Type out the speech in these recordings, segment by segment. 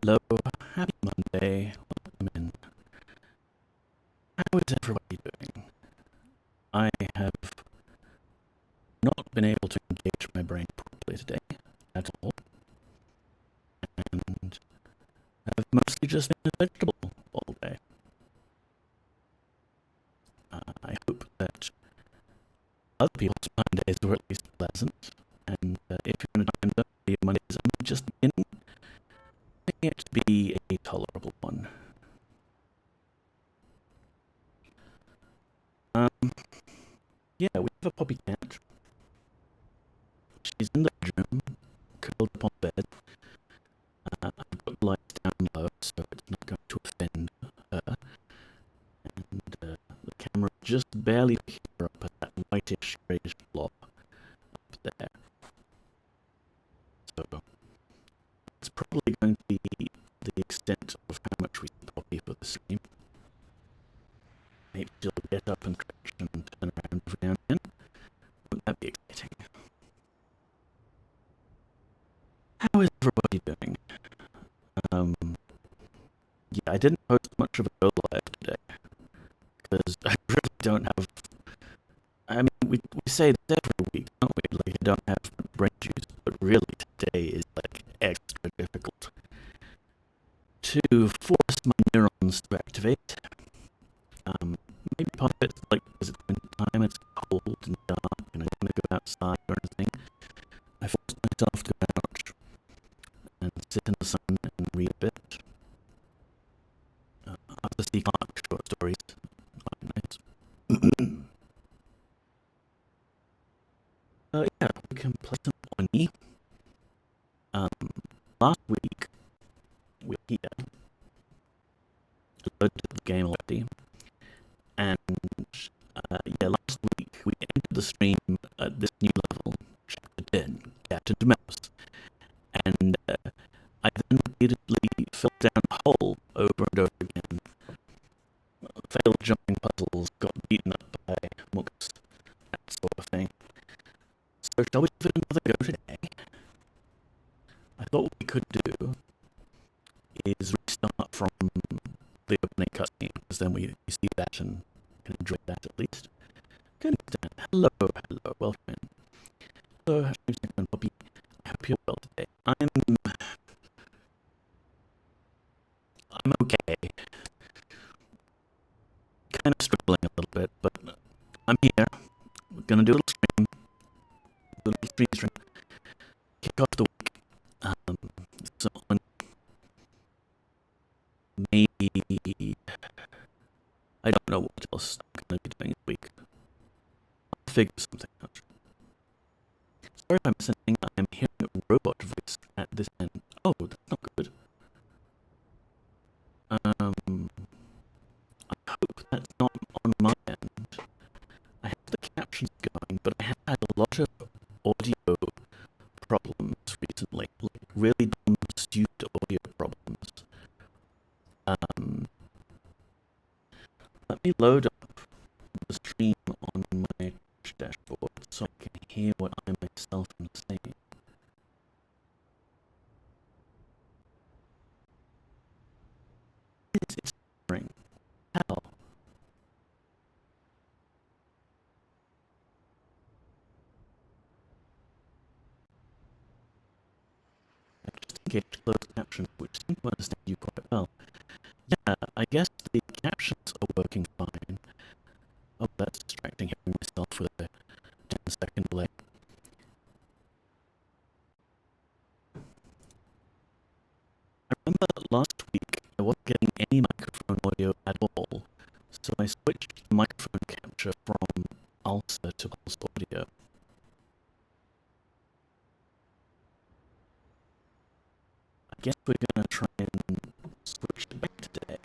Hello, happy Monday. Welcome in. How is everybody doing? I have not been able to engage my brain properly today at all, and I've mostly just been a vegetable all day. I hope that other people's Mondays were at least pleasant, and if you're in a time zone where your Monday is only just beginning, may it be a tolerable one. Yeah, we have a puppy cat. She's in the bedroom, curled up on the bed. I've got the lights down low, so it's not going to offend her. And the camera just barely picking her up at that whitish, grayish blob up there. So it's probably going to be the extent of how much we see Poppy for the stream. Maybe she'll get up and stretch and turn around every now and then. Wouldn't that be exciting? How is everybody doing? Yeah, I didn't post much of a go live today because I really don't have. I mean, we say this every week, don't we? Like, I don't have brain juice, but really today is like extra difficult to force my neurons to activate. Maybe part of it's like because it's winter time, it's cold and dark, and I don't want to go outside or anything. I forced myself to go out and sit in the sun and read a bit. After Steve Clark short stories, quite nice. Yeah, we can play some Oni. Last week, we loaded the game already, and yeah, last week we entered the stream at this new level, chapter 10, Captain to Mouse, and I then repeatedly fell down a hole over and over again, failed jumping puzzles, got beaten up by mooks, that sort of thing. So shall we give it another go today? I thought what we could do is restart from the opening cutscene, because then we see that and can enjoy that at least. Good. Hello, welcome in. So, Poppy, I hope you're well today. I'm okay. Kind of struggling a little bit, but I'm here. We're gonna do a little stream, kick off the week. So maybe I don't know what else I'm gonna be doing this week. I'll figure something out. Sorry if I'm listening. I'm hearing a robot voice at this end. Oh, that's not good. I hope that's not on my end. I have the captions going, but I have had a lot of audio problems recently, like really dumb, stupid audio problems. Let me load up the stream on my dashboard so I can hear what I myself am saying. It's boring. How? I just engaged closed captions, which seem to understand you quite well. Yeah, I guess the captions are working fine. Oh, that's distracting hearing myself with a 10-second delay. I remember last week I wasn't getting any microphone audio at all, so I switched the microphone capture from Ulsa to Pulse Audio. I guess we're gonna try and switch it back today.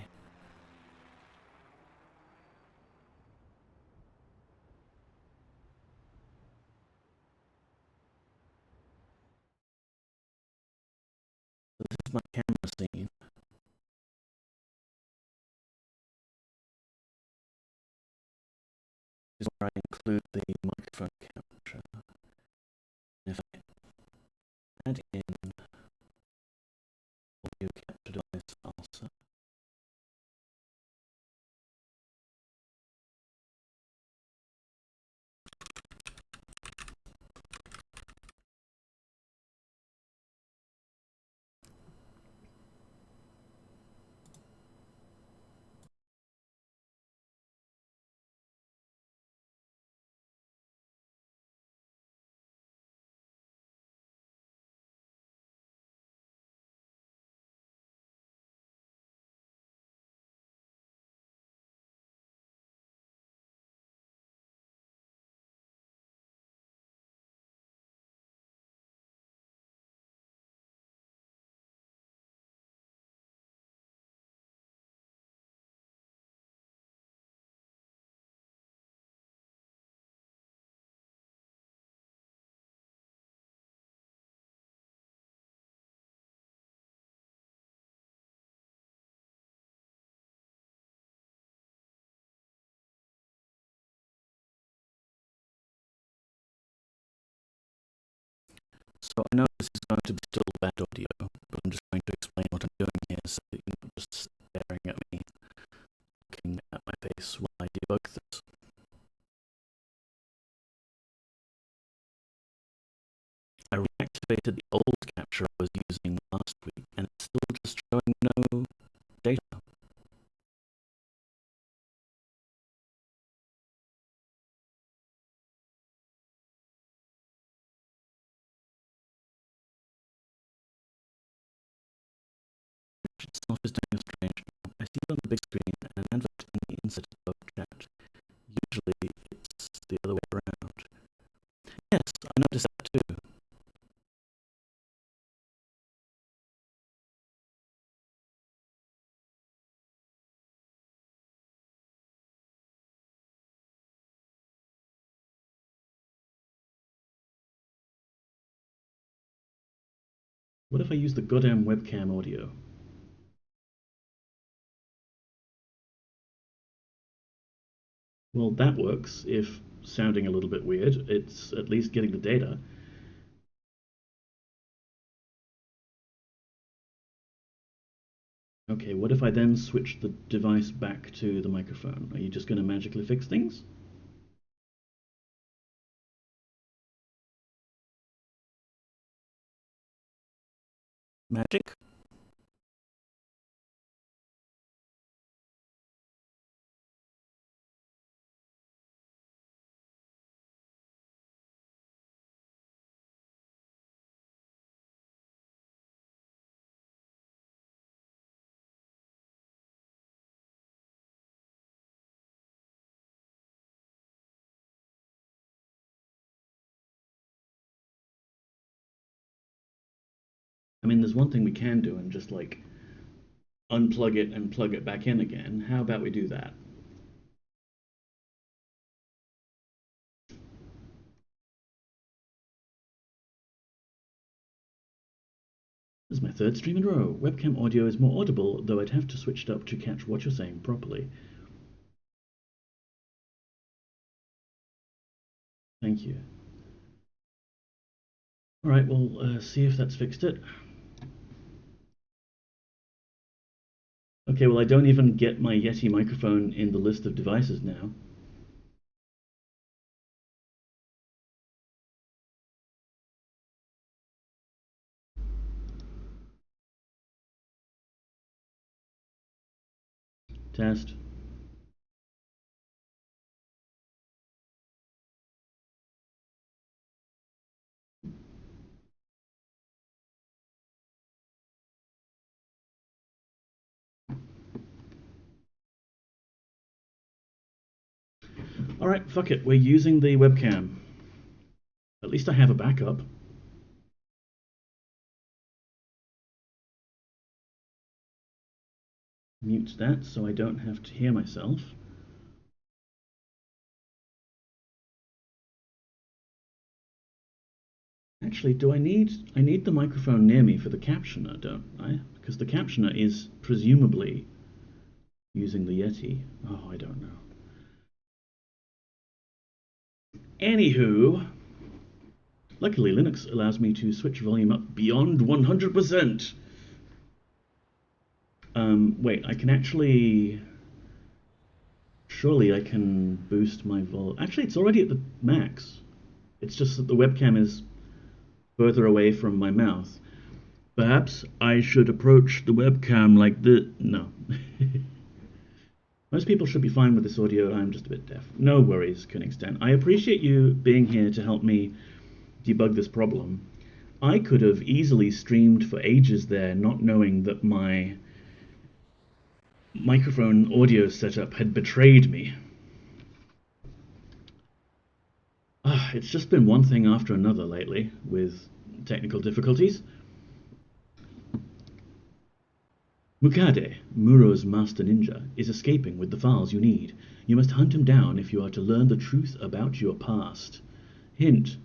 So this is my camera scene. This is where I include the microphone capture. And if I add in audio capture So I know this is going to be still bad audio, but I'm just trying to explain what I'm doing here so that you're not just staring at me, looking at my face while I debug this. I reactivated the old capture I was using last week, and it's still just showing no data. Itself is doing a strange job. I see it on the big screen and an advert in the insert of chat. Usually it's the other way around. Yes, I noticed that too. What if I use the goddamn webcam audio? Well, that works, if sounding a little bit weird. It's at least getting the data. Okay, what if I then switch the device back to the microphone? Are you just going to magically fix things? Magic? I mean, there's one thing we can do and just like unplug it and plug it back in again. How about we do that? This is my third stream in a row. Webcam audio is more audible, though I'd have to switch it up to catch what you're saying properly. Thank you. Alright, we'll see if that's fixed it. Okay, well I don't even get my Yeti microphone in the list of devices now. Test. Alright, fuck it, we're using the webcam. At least I have a backup. Mute that so I don't have to hear myself. Actually, do I need the microphone near me for the captioner, don't I? Because the captioner is presumably using the Yeti. Oh, I don't know. Anywho, luckily Linux allows me to switch volume up beyond 100%. Wait, I can actually... Surely I can boost my volume. Actually, it's already at the max. It's just that the webcam is further away from my mouth. Perhaps I should approach the webcam like this. No. Most people should be fine with this audio. I'm just a bit deaf. No worries, Koenigstan. I appreciate you being here to help me debug this problem. I could have easily streamed for ages there, not knowing that my microphone audio setup had betrayed me. It's just been one thing after another lately with technical difficulties. Mukade, Muro's master ninja, is escaping with the files you need. You must hunt him down if you are to learn the truth about your past. Hint: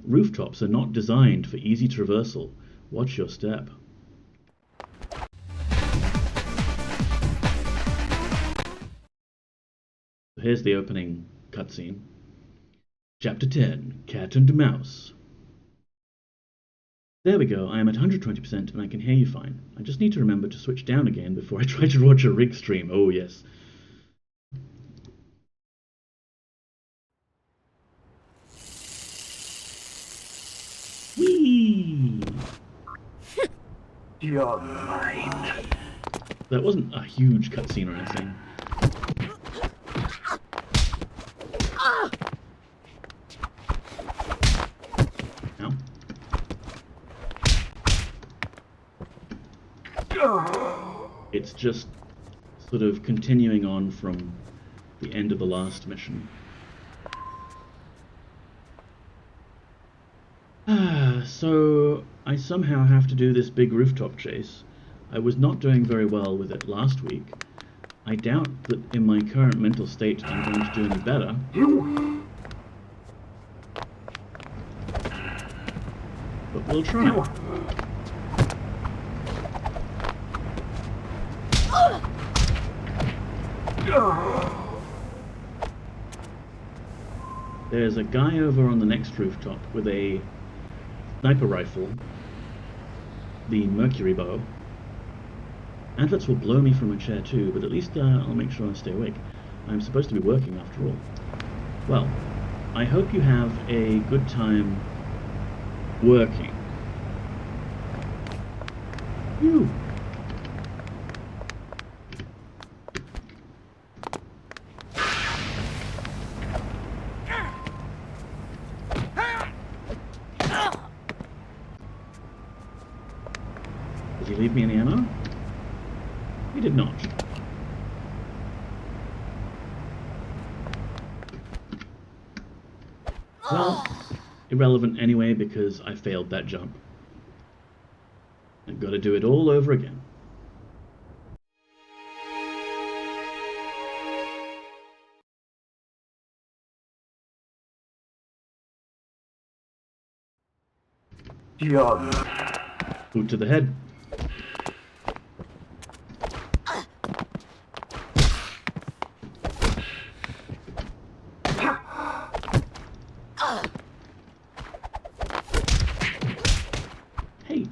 rooftops are not designed for easy traversal. Watch your step. Here's the opening cutscene. Chapter 10, Cat and Mouse. There we go, I am at 120% and I can hear you fine. I just need to remember to switch down again before I try to watch a rig stream. Oh yes. Whee! You're mine. That wasn't a huge cutscene or anything. Ow. It's just sort of continuing on from the end of the last mission. So I somehow have to do this big rooftop chase. I was not doing very well with it last week. I doubt that in my current mental state I'm going to do any better. But we'll try. There's a guy over on the next rooftop with a sniper rifle, the mercury bow. Adverts will blow me from a chair too, but at least I'll make sure I stay awake. I'm supposed to be working after all. Well, I hope you have a good time working. Phew. Did he leave me any ammo? He did not. Well, irrelevant anyway because I failed that jump. I've got to do it all over again. Boot to the head. Hey.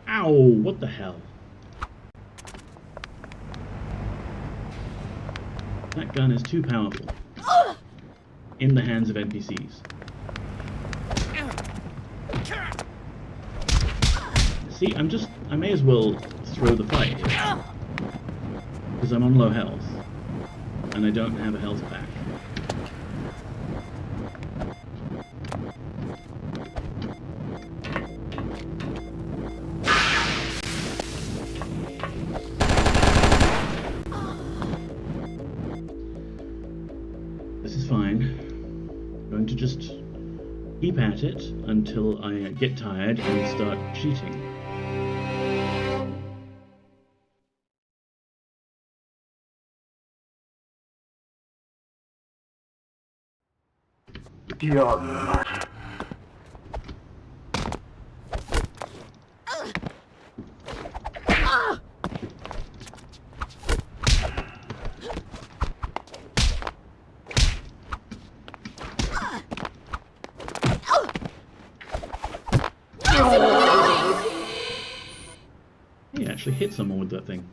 Ow, what the hell? That gun is too powerful. In the hands of NPCs. See, I may as well throw the fight. Because I'm on low health. And I don't have a health pack. This is fine. I'm going to just keep at it until I get tired and start cheating. You're mine. He actually hit someone with that thing.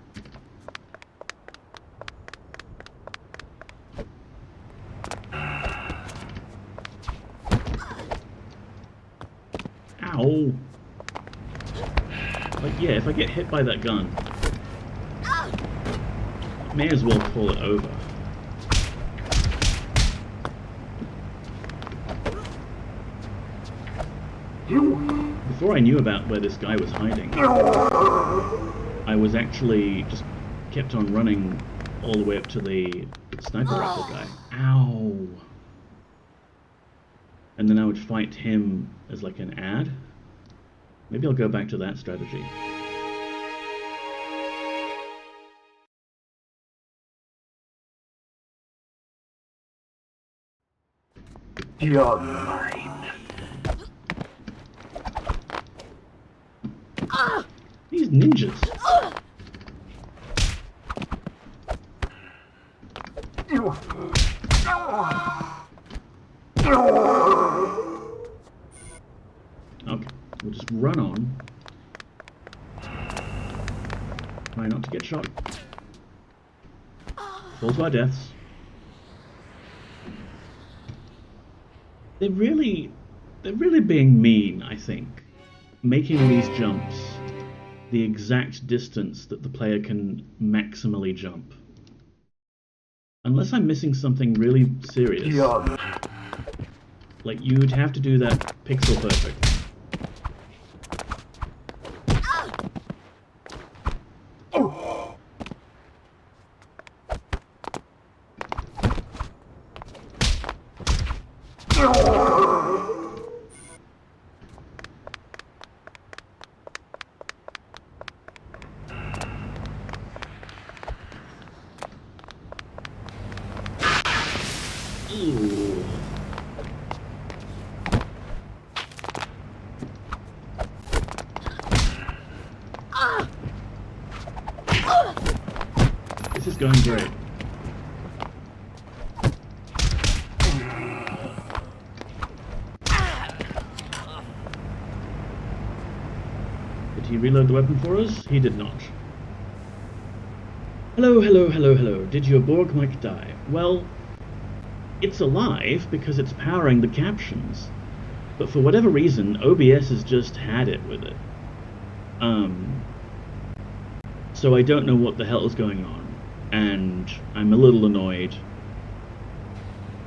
Ow! Like, yeah, if I get hit by that gun, I may as well call it over. Before I knew about where this guy was hiding, I was actually just kept on running all the way up to the sniper rifle guy. Ow! And then I would fight him as like an ad. Maybe I'll go back to that strategy. You're mine. These ninjas. Okay, we'll just run on. Try not to get shot. Fall to our deaths. They're really being mean, I think. Making these jumps the exact distance that the player can maximally jump. Unless I'm missing something really serious. You're... Like, you'd have to do that pixel perfect. Ooh. This is going great. Did he reload the weapon for us? He did not. Hello, hello, hello, hello. Did your Borg mic die? Well, it's alive because it's powering the captions. But for whatever reason, OBS has just had it with it. So I don't know what the hell is going on. And I'm a little annoyed.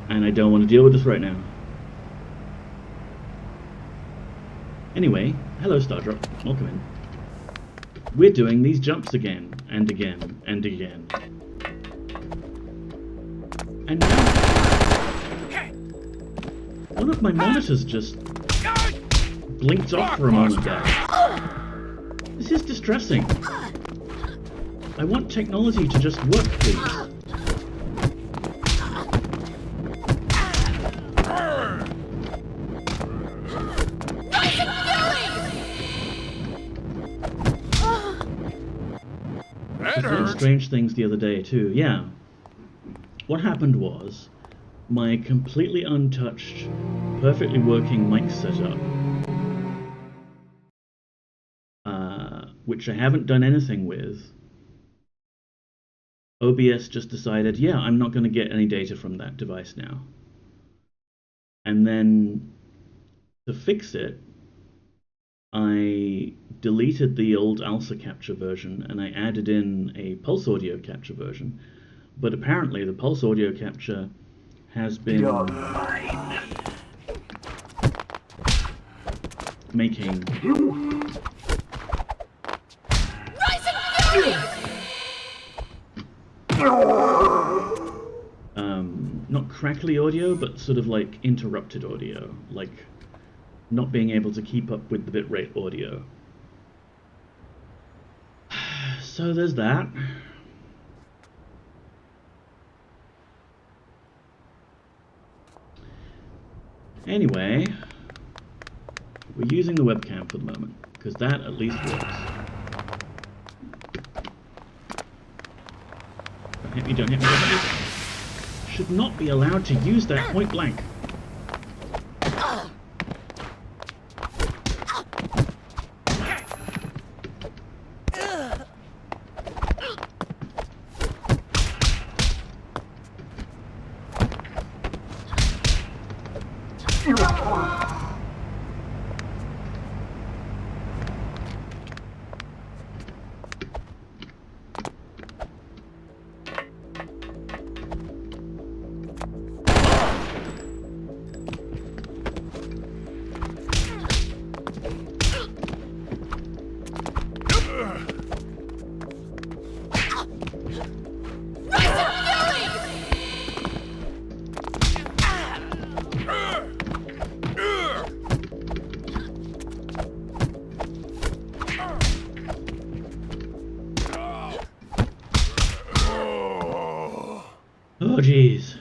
And I don't want to deal with this right now. Anyway, hello Stardrop, welcome in. We're doing these jumps again, and again, and again. And now, one of my monitors just blinked off for a moment there. This is distressing. I want technology to just work, please. I was doing strange things the other day too, yeah. What happened was, my completely untouched, perfectly working mic setup, which I haven't done anything with, OBS just decided, yeah, I'm not going to get any data from that device now. And then, to fix it, I deleted the old ALSA capture version and I added in a pulse audio capture version. But apparently the pulse audio capture has been making not crackly audio, but sort of like interrupted audio, like not being able to keep up with the bitrate audio. So there's that. Anyway, we're using the webcam for the moment, because that at least works. Don't hit me, don't hit me, don't hit me. Should not be allowed to use that point blank. Oh, jeez.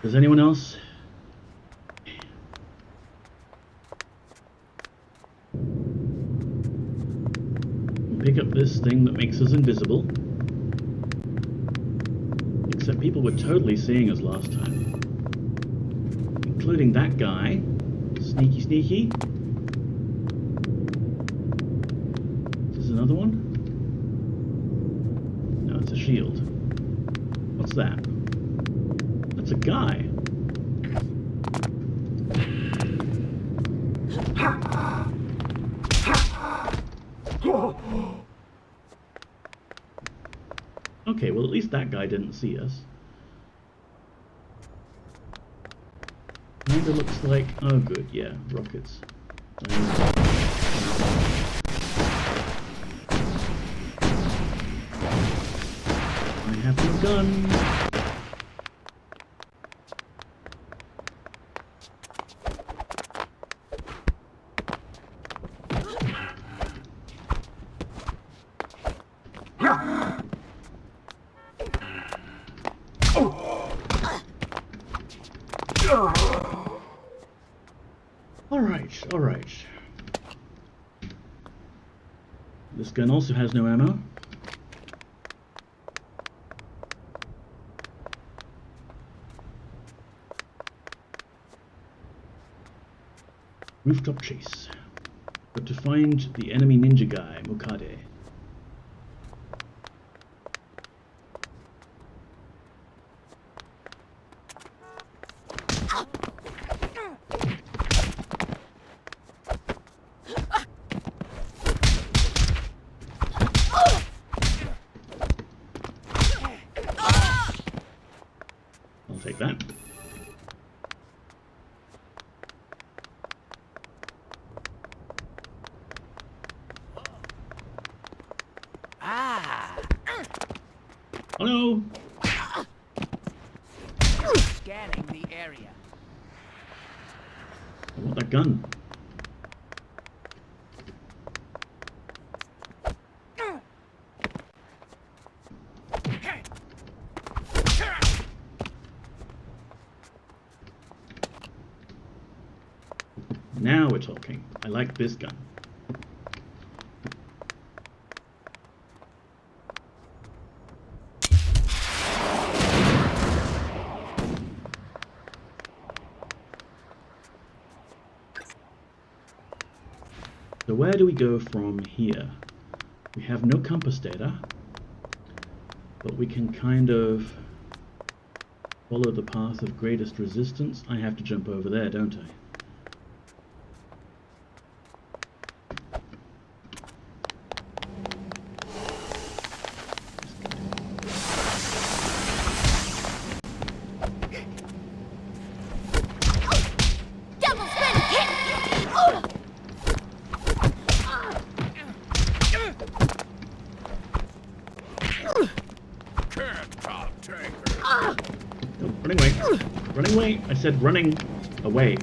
Does anyone else pick up this thing that makes us invisible. Except people were totally seeing us last time. Including that guy. Sneaky, sneaky. Is this another one? No, it's a shield. What's that? That's a guy. Okay, well at least that guy didn't see us. Kinda looks like... oh good, yeah, rockets. I have no gun. Alright. This gun also has no ammo. Rooftop chase. But to find the enemy ninja guy, Mokade. I'll take that. Hello. Scanning the area. I want that gun. Now we're talking. I like this gun. So where do we go from here? We have no compass data, but we can kind of follow the path of greatest resistance. I have to jump over there, don't I? Running away. Running away. I said running away.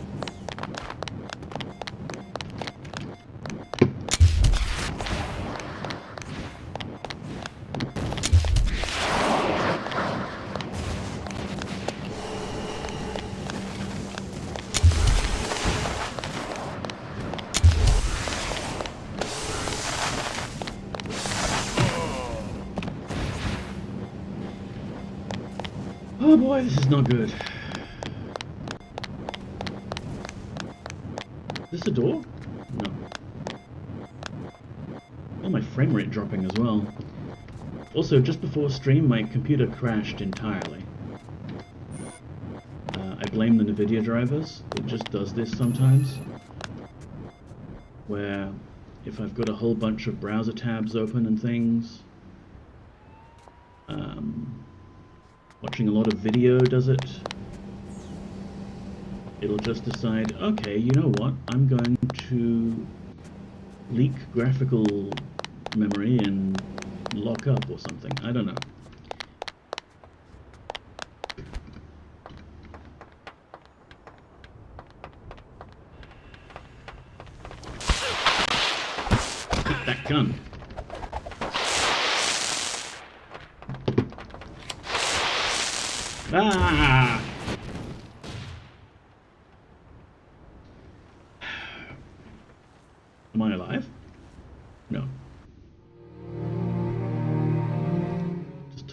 Oh boy, this is not good. Is this a door? No. Oh, my frame rate dropping as well. Also, just before stream, my computer crashed entirely. I blame the NVIDIA drivers. It just does this sometimes. Where, if I've got a whole bunch of browser tabs open and things, watching a lot of video does it. It'll just decide, okay, you know what, I'm going to leak graphical memory and lock up or something. I don't know. Take that gun. Ah! Am I alive? No.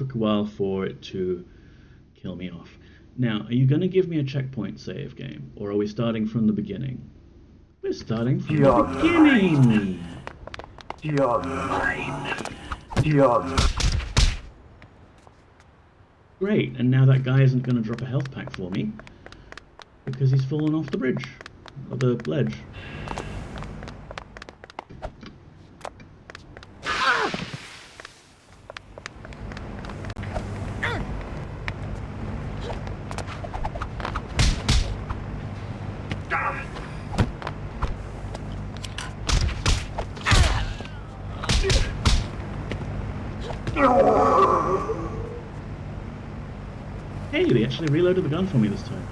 took a while for it to kill me off. Now, are you going to give me a checkpoint save game, or are we starting from the beginning? We're starting from the beginning! You're mine. You're Great, and now that guy isn't going to drop a health pack for me, because he's fallen off the bridge, or the ledge. Hey, they actually reloaded the gun for me this time.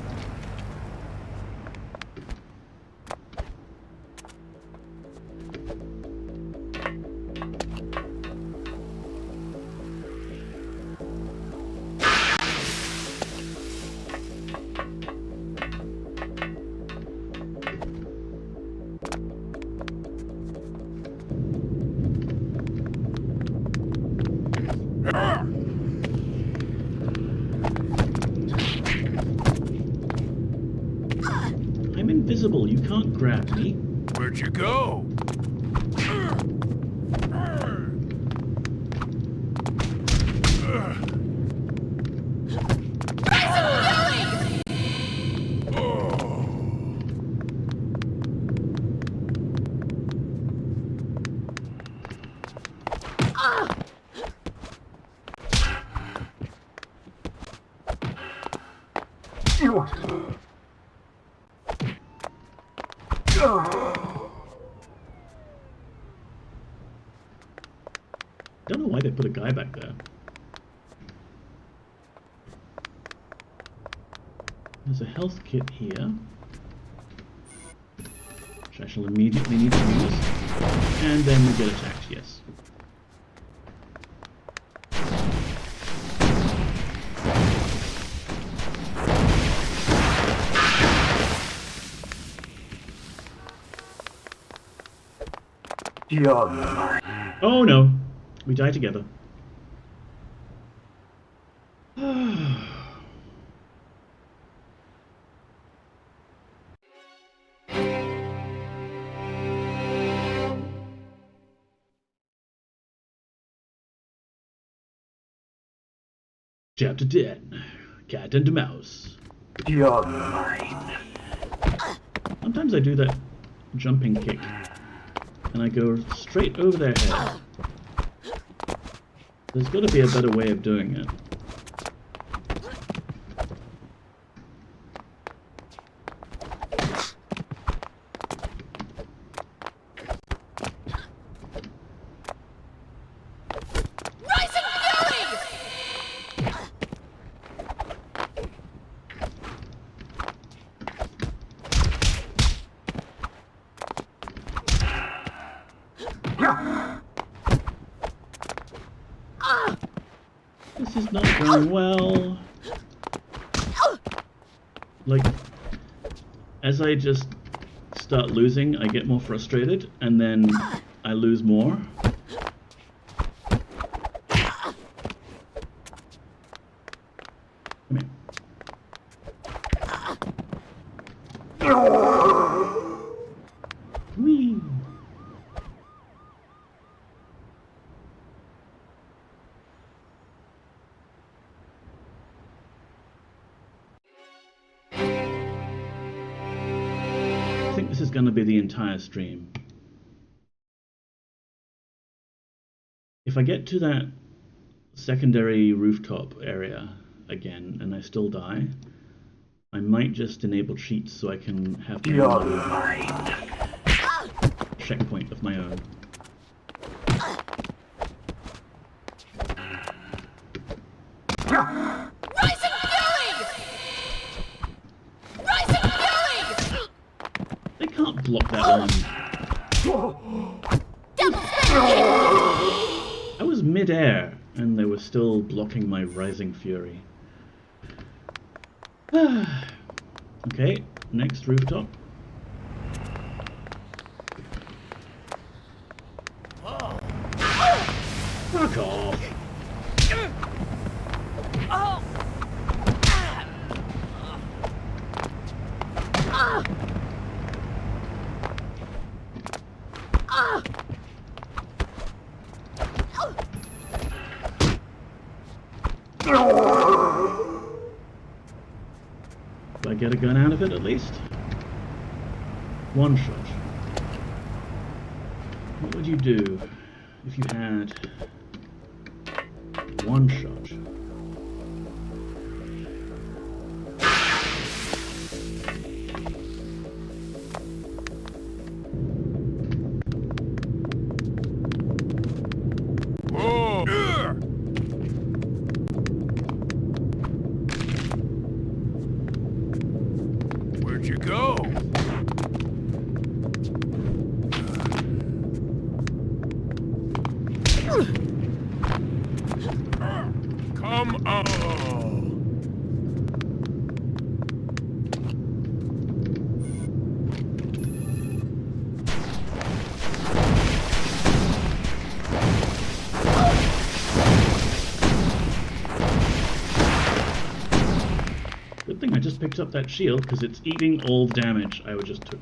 I'm invisible, you can't grab me. Where'd you go? Don't know why they put a guy back there. There's a health kit here, which I shall immediately need to use. And then we get attacked, yes. You're mine. Oh no! We die together. Chapter 10. Cat and Mouse. You're mine. Sometimes I do that jumping kick, and I go straight over their head. There's got to be a better way of doing it. This is not going well. Like, as I just start losing, I get more frustrated, and then I lose more. Come here. Whee! I think this is going to be the entire stream. If I get to that secondary rooftop area again and I still die, I might just enable cheats so I can have my You're own mine. checkpoint of my own. They can't block that one. I was mid-air and they were still blocking my rising fury. Okay, next rooftop. Fuck off. get a gun out of it at least? One shot. What would you do if you had one shot? Where'd you go? Come on. Good thing I just picked up that shield, because it's eating all the damage I just took.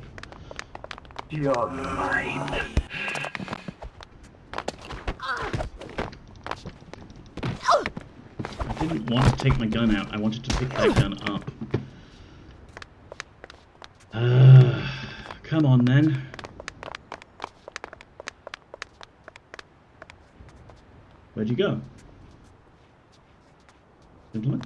You're mine. I didn't want to take my gun out, I wanted to pick that gun up. Come on then. Where'd you go? Gentlemen?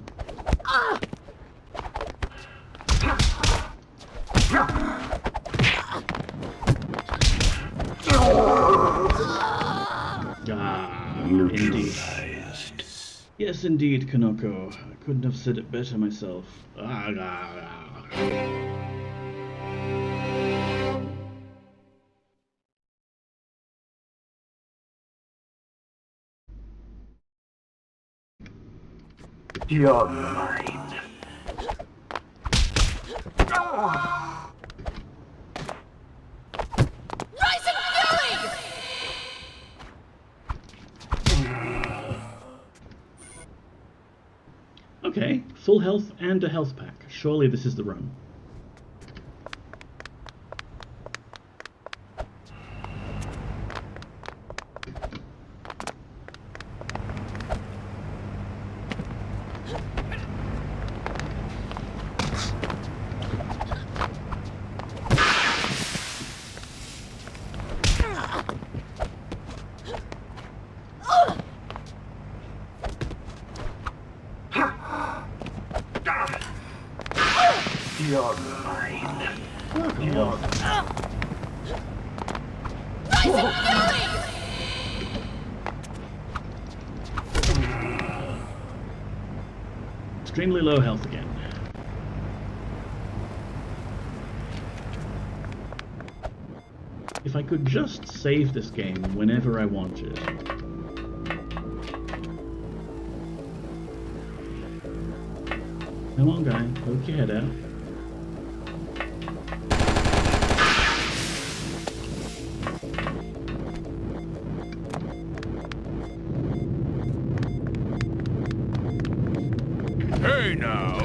Ah, indeed. Yes, indeed, Kanoko. I couldn't have said it better myself. You're mine. Rising Fury! Okay, full health and a health pack. Surely this is the run. You're mine. You're... Rising Fury! Extremely low health again. If I could just save this game whenever I wanted. Come on, guy, poke your head out. Hey now.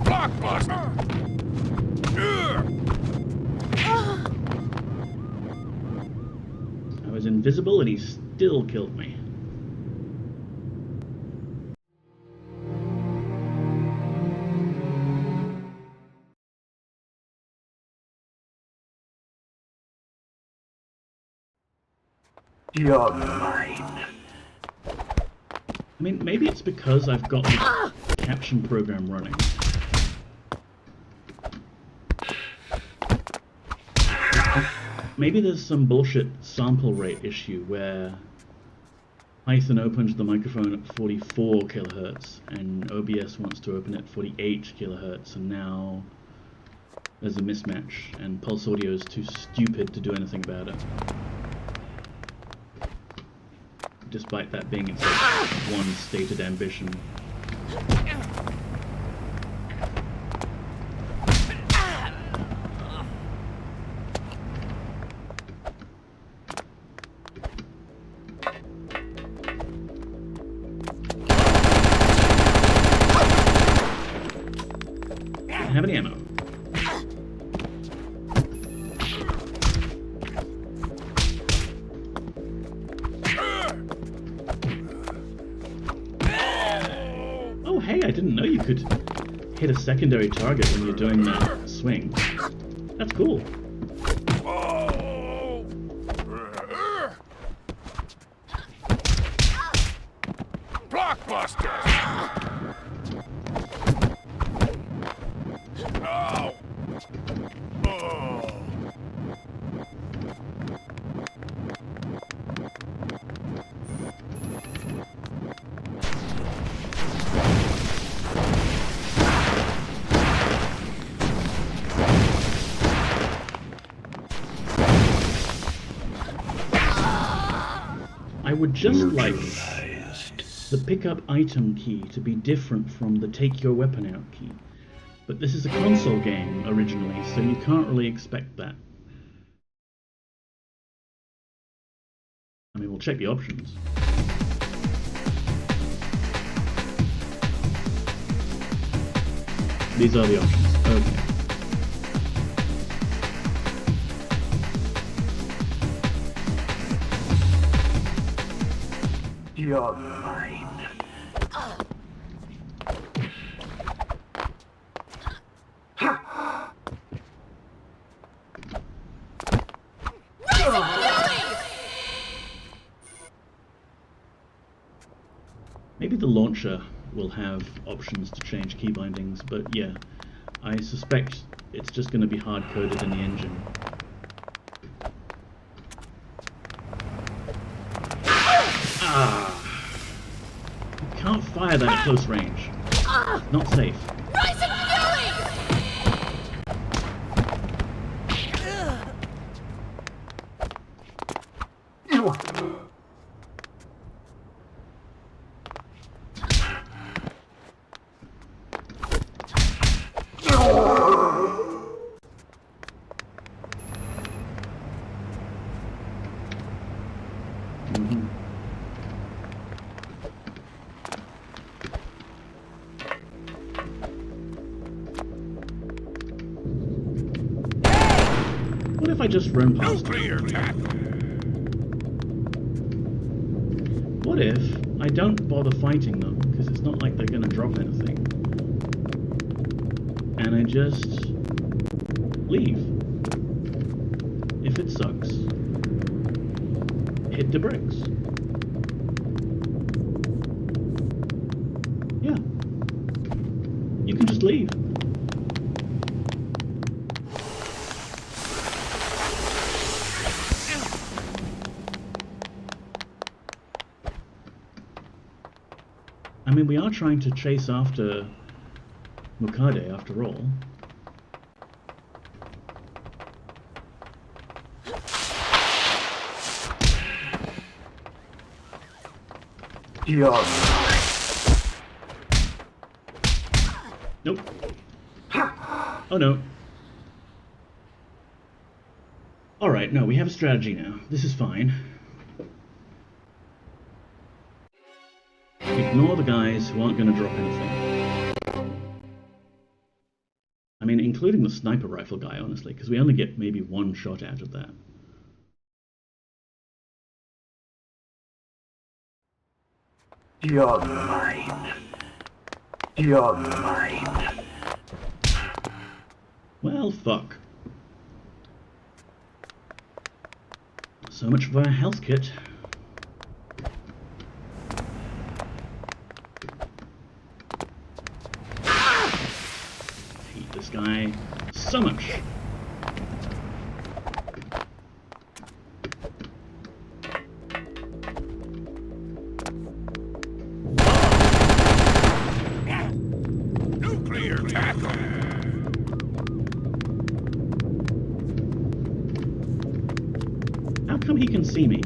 Blockbuster. I was invisible and he still killed me. You're mine. I mean, maybe it's because I've got the caption program running. Maybe there's some bullshit sample rate issue where Python opens the microphone at 44 kilohertz and OBS wants to open at 48 kilohertz, and now there's a mismatch and Pulse Audio is too stupid to do anything about it. Despite that being its one stated ambition. Didn't have any ammo. could hit a secondary target when you're doing that swing. That's cool. Oh! Blockbuster! No! Oh! I would just like the pickup item key to be different from the take your weapon out key. But this is a console game originally, so you can't really expect that. I mean, we'll check the options. These are the options. Okay. You're mine. Maybe the launcher will have options to change key bindings, but yeah, I suspect it's just going to be hard-coded in the engine. Ah! You can't fire that at close range. Not safe. Rising Fury! Mhm. What if I just run past them? Nuclear tackle! What if I don't bother fighting them, because it's not like they're going to drop anything, and I just leave? If it sucks, hit the bricks. Yeah. You can just leave. I mean, we are trying to chase after Mukade, after all. You're mine. Nope. Oh no. Alright, no, we have a strategy now. This is fine. Ignore the guys who aren't going to drop anything. I mean, including the sniper rifle guy, honestly, because we only get maybe one shot out of that. You're mine. You're mine. Well, fuck. So much for our health kit. Hate this guy so much. Nuclear tackle! How come he can see me?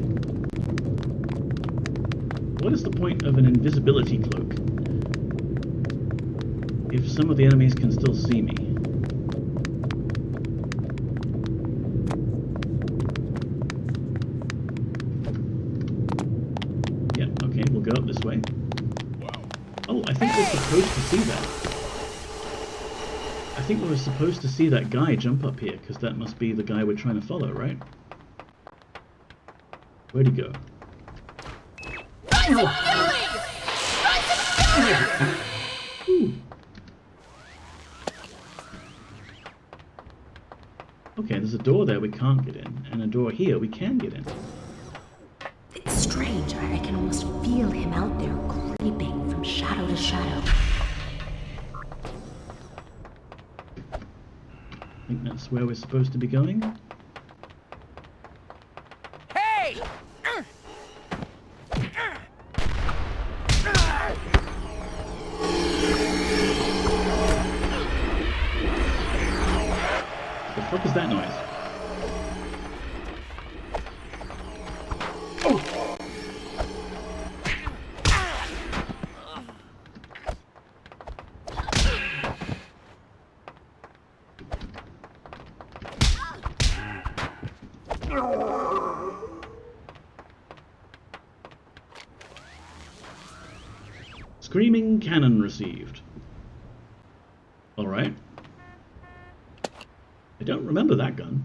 What is the point of an invisibility cloak if some of the enemies can still see me? Yeah, okay, we'll go up this way. Oh, I think we're supposed to see that. I think we were supposed to see that guy jump up here, because that must be the guy we're trying to follow, right? Where'd he go? Rising Fury! Rising Fury! Ooh, Okay, there's a door there we can't get in, and a door here we can get in. It's strange. I can almost feel him out there creeping from shadow to shadow. I think that's where we're supposed to be going. Hey! The fuck is that noise? Screaming cannon received. Alright. I don't remember that gun.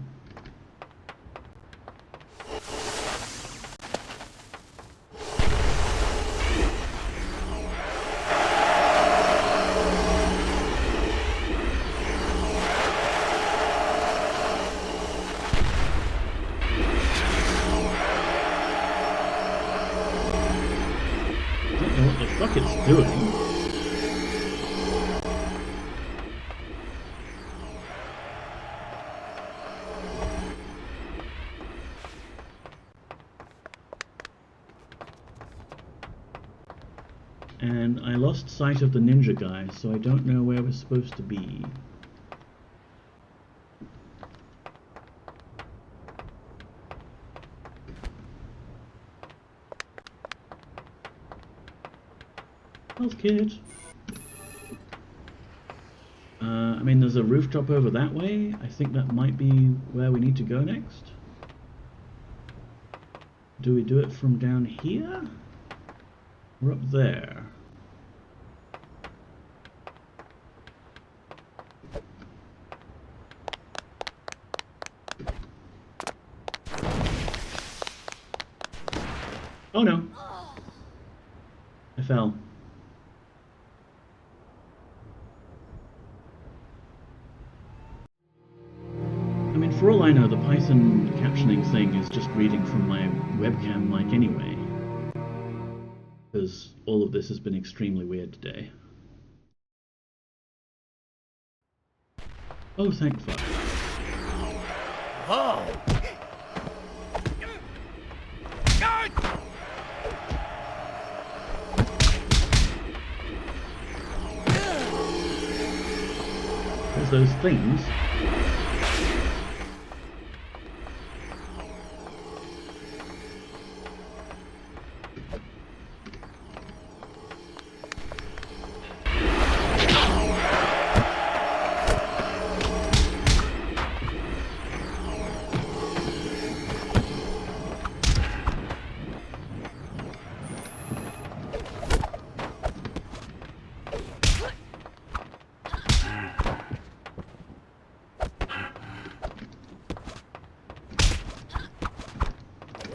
I don't know what the fuck it's doing. And I lost sight of the ninja guy, so I don't know where we're supposed to be. Health kit. I mean, there's a rooftop over that way. I think that might be where we need to go next. Do we do it from down here? We're up there. Oh no! I fell. I mean, for all I know, the Python captioning thing is just reading from my webcam mic anyway. Because all of this has been extremely weird today. Oh, thank fuck. Whoa! There's those things.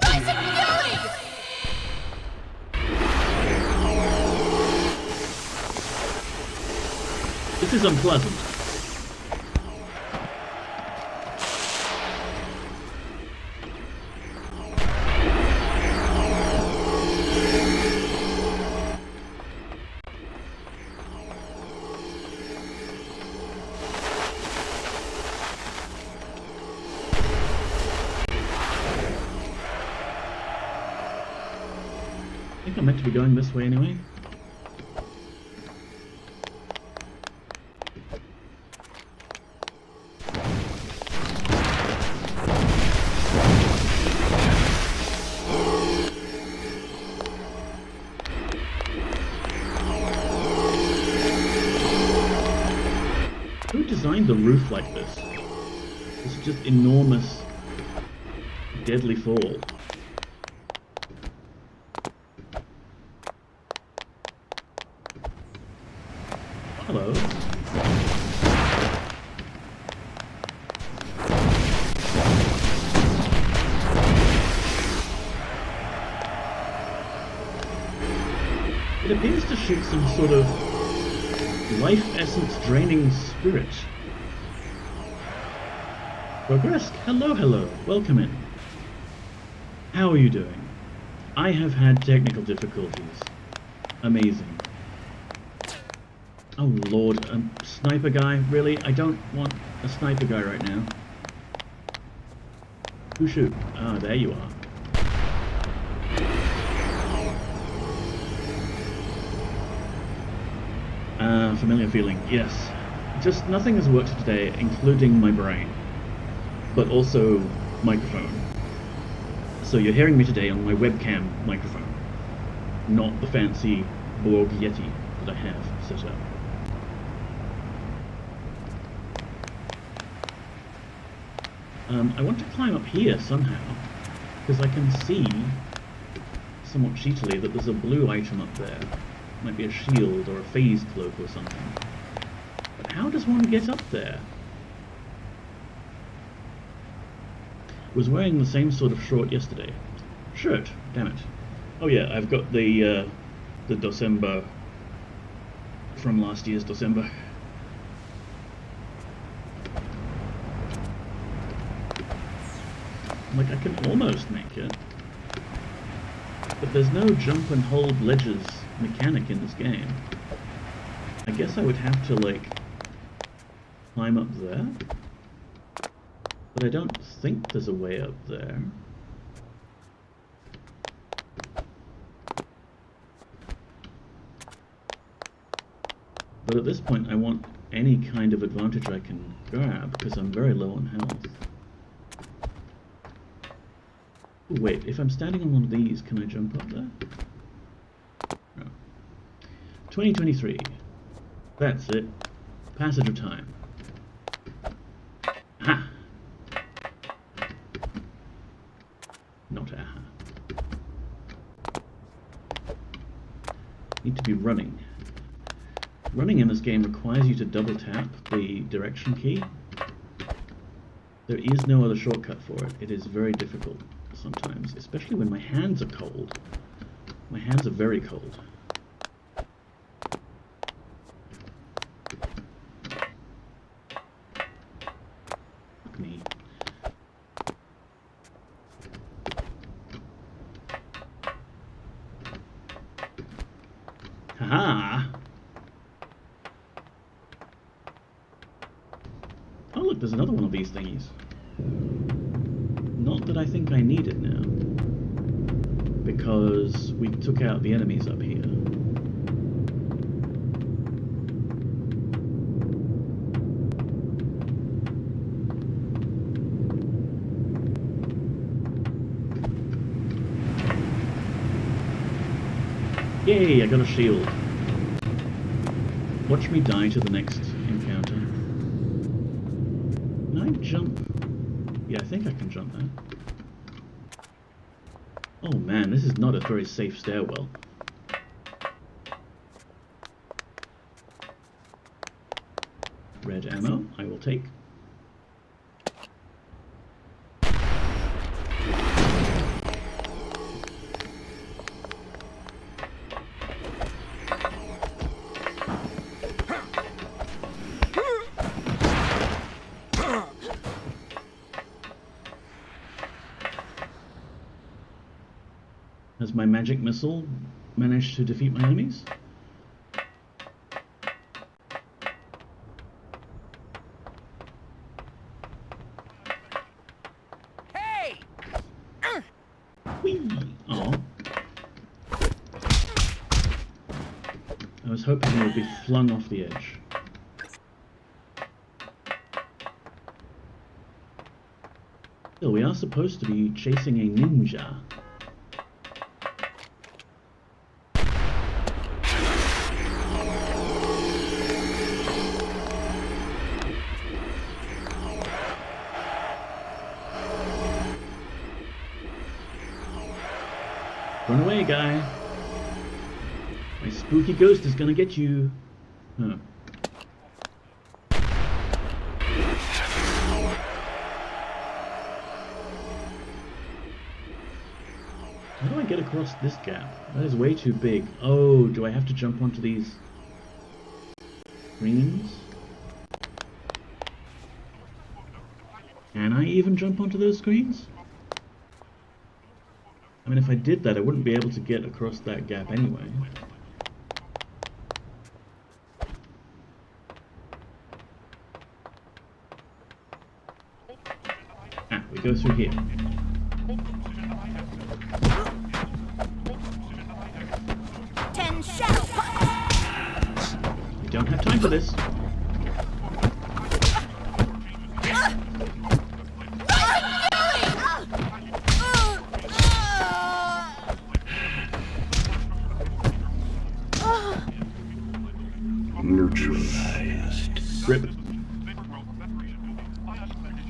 Rising fury! This is unpleasant. I think I'm meant to be going this way anyway. Who designed the roof like this? This is just enormous, deadly fall. Hello. It appears to shoot some sort of life essence draining spirit. Progress, hello, welcome in. How are you doing? I have had technical difficulties. Amazing. Oh lord, a sniper guy? Really? I don't want a sniper guy right now. Who shoot? Ah, there you are. Familiar feeling, yes. Just nothing has worked today, including my brain. But also microphone. So you're hearing me today on my webcam microphone, not the fancy Borg Yeti that I have set up. I want to climb up here somehow, because I can see, somewhat cheatily, that there's a blue item up there. Might be a shield or a phase cloak or something. But how does one get up there? Was wearing the same sort of shirt, damn it. Oh yeah, I've got the December from last year's December. Like, I can almost make it, but there's no jump and hold ledges mechanic in this game. I guess I would have to, like, climb up there, but I don't think there's a way up there. But at this point I want any kind of advantage I can grab, because I'm very low on health. Ooh, wait, if I'm standing on one of these, can I jump up there? No. 2023. That's it. Passage of time. Ha! Not aha. Need to be running. Running in this game requires you to double tap the direction key. There is no other shortcut for it. It is very difficult sometimes, especially when my hands are cold. My hands are very cold. Fuck me. Haha! Oh look, there's another one of these thingies. Not that I think I need it now, because we took out the enemies up here. Yay, I got a shield. Watch me die to the next encounter. Can I jump? Yeah, I think I can jump there. Oh man, this is not a very safe stairwell. Red ammo, I will take. Has my magic missile managed to defeat my enemies? Hey! Whee! Oh. I was hoping it would be flung off the edge. Still, we are supposed to be chasing a ninja. Run away, guy. My spooky ghost is gonna get you. Huh. How do I get across this gap? That is way too big. Oh, do I have to jump onto these screens? Can I even jump onto those screens? I mean, if I did that, I wouldn't be able to get across that gap anyway. Ah, we go through here. We don't have time for this. Neutralized. Rip.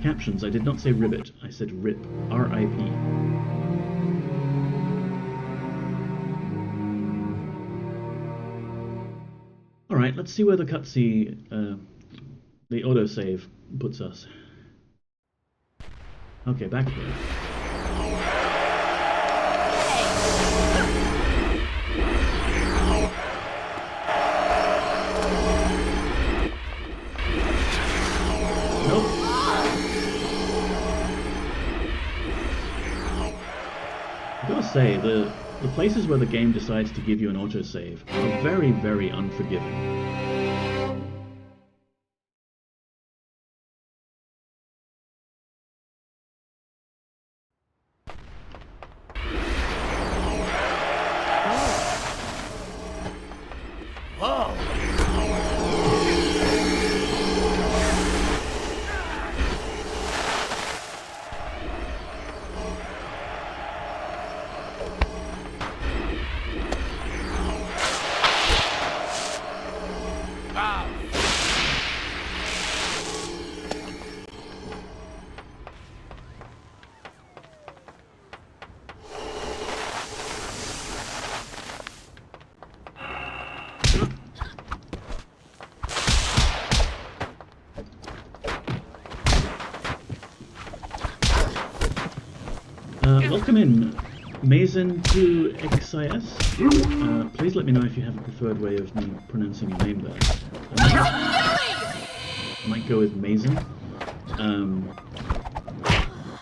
Captions, I did not say ribbit, I said rip. R-I-P. Alright, let's see where the cutscene, the autosave puts us. Okay, back here. Nope. I gotta say, the places where the game decides to give you an autosave are very, very unforgiving. Welcome in, Mazen2XIS. Please let me know if you have a preferred way of me pronouncing your name there. I might go with Mazen,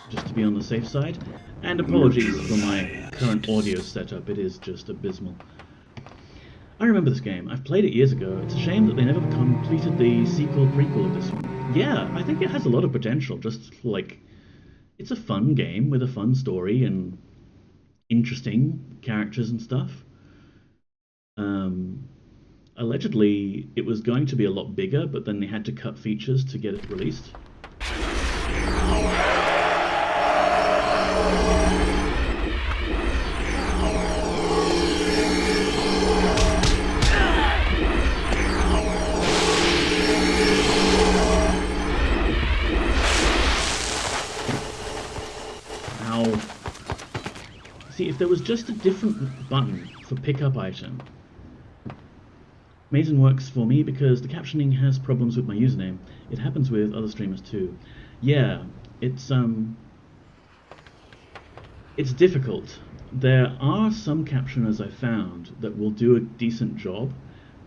just to be on the safe side. And apologies for my current audio setup, it is just abysmal. I remember this game. I've played it years ago. It's a shame that they never completed the sequel-prequel of this one. Yeah, I think it has a lot of potential, just like... It's a fun game with a fun story and interesting characters and stuff. Allegedly, it was going to be a lot bigger, but then they had to cut features to get it released. See, if there was just a different button for pickup item. Mazen works for me because the captioning has problems with my username. It happens with other streamers too. Yeah, it's difficult. There are some captioners I found that will do a decent job.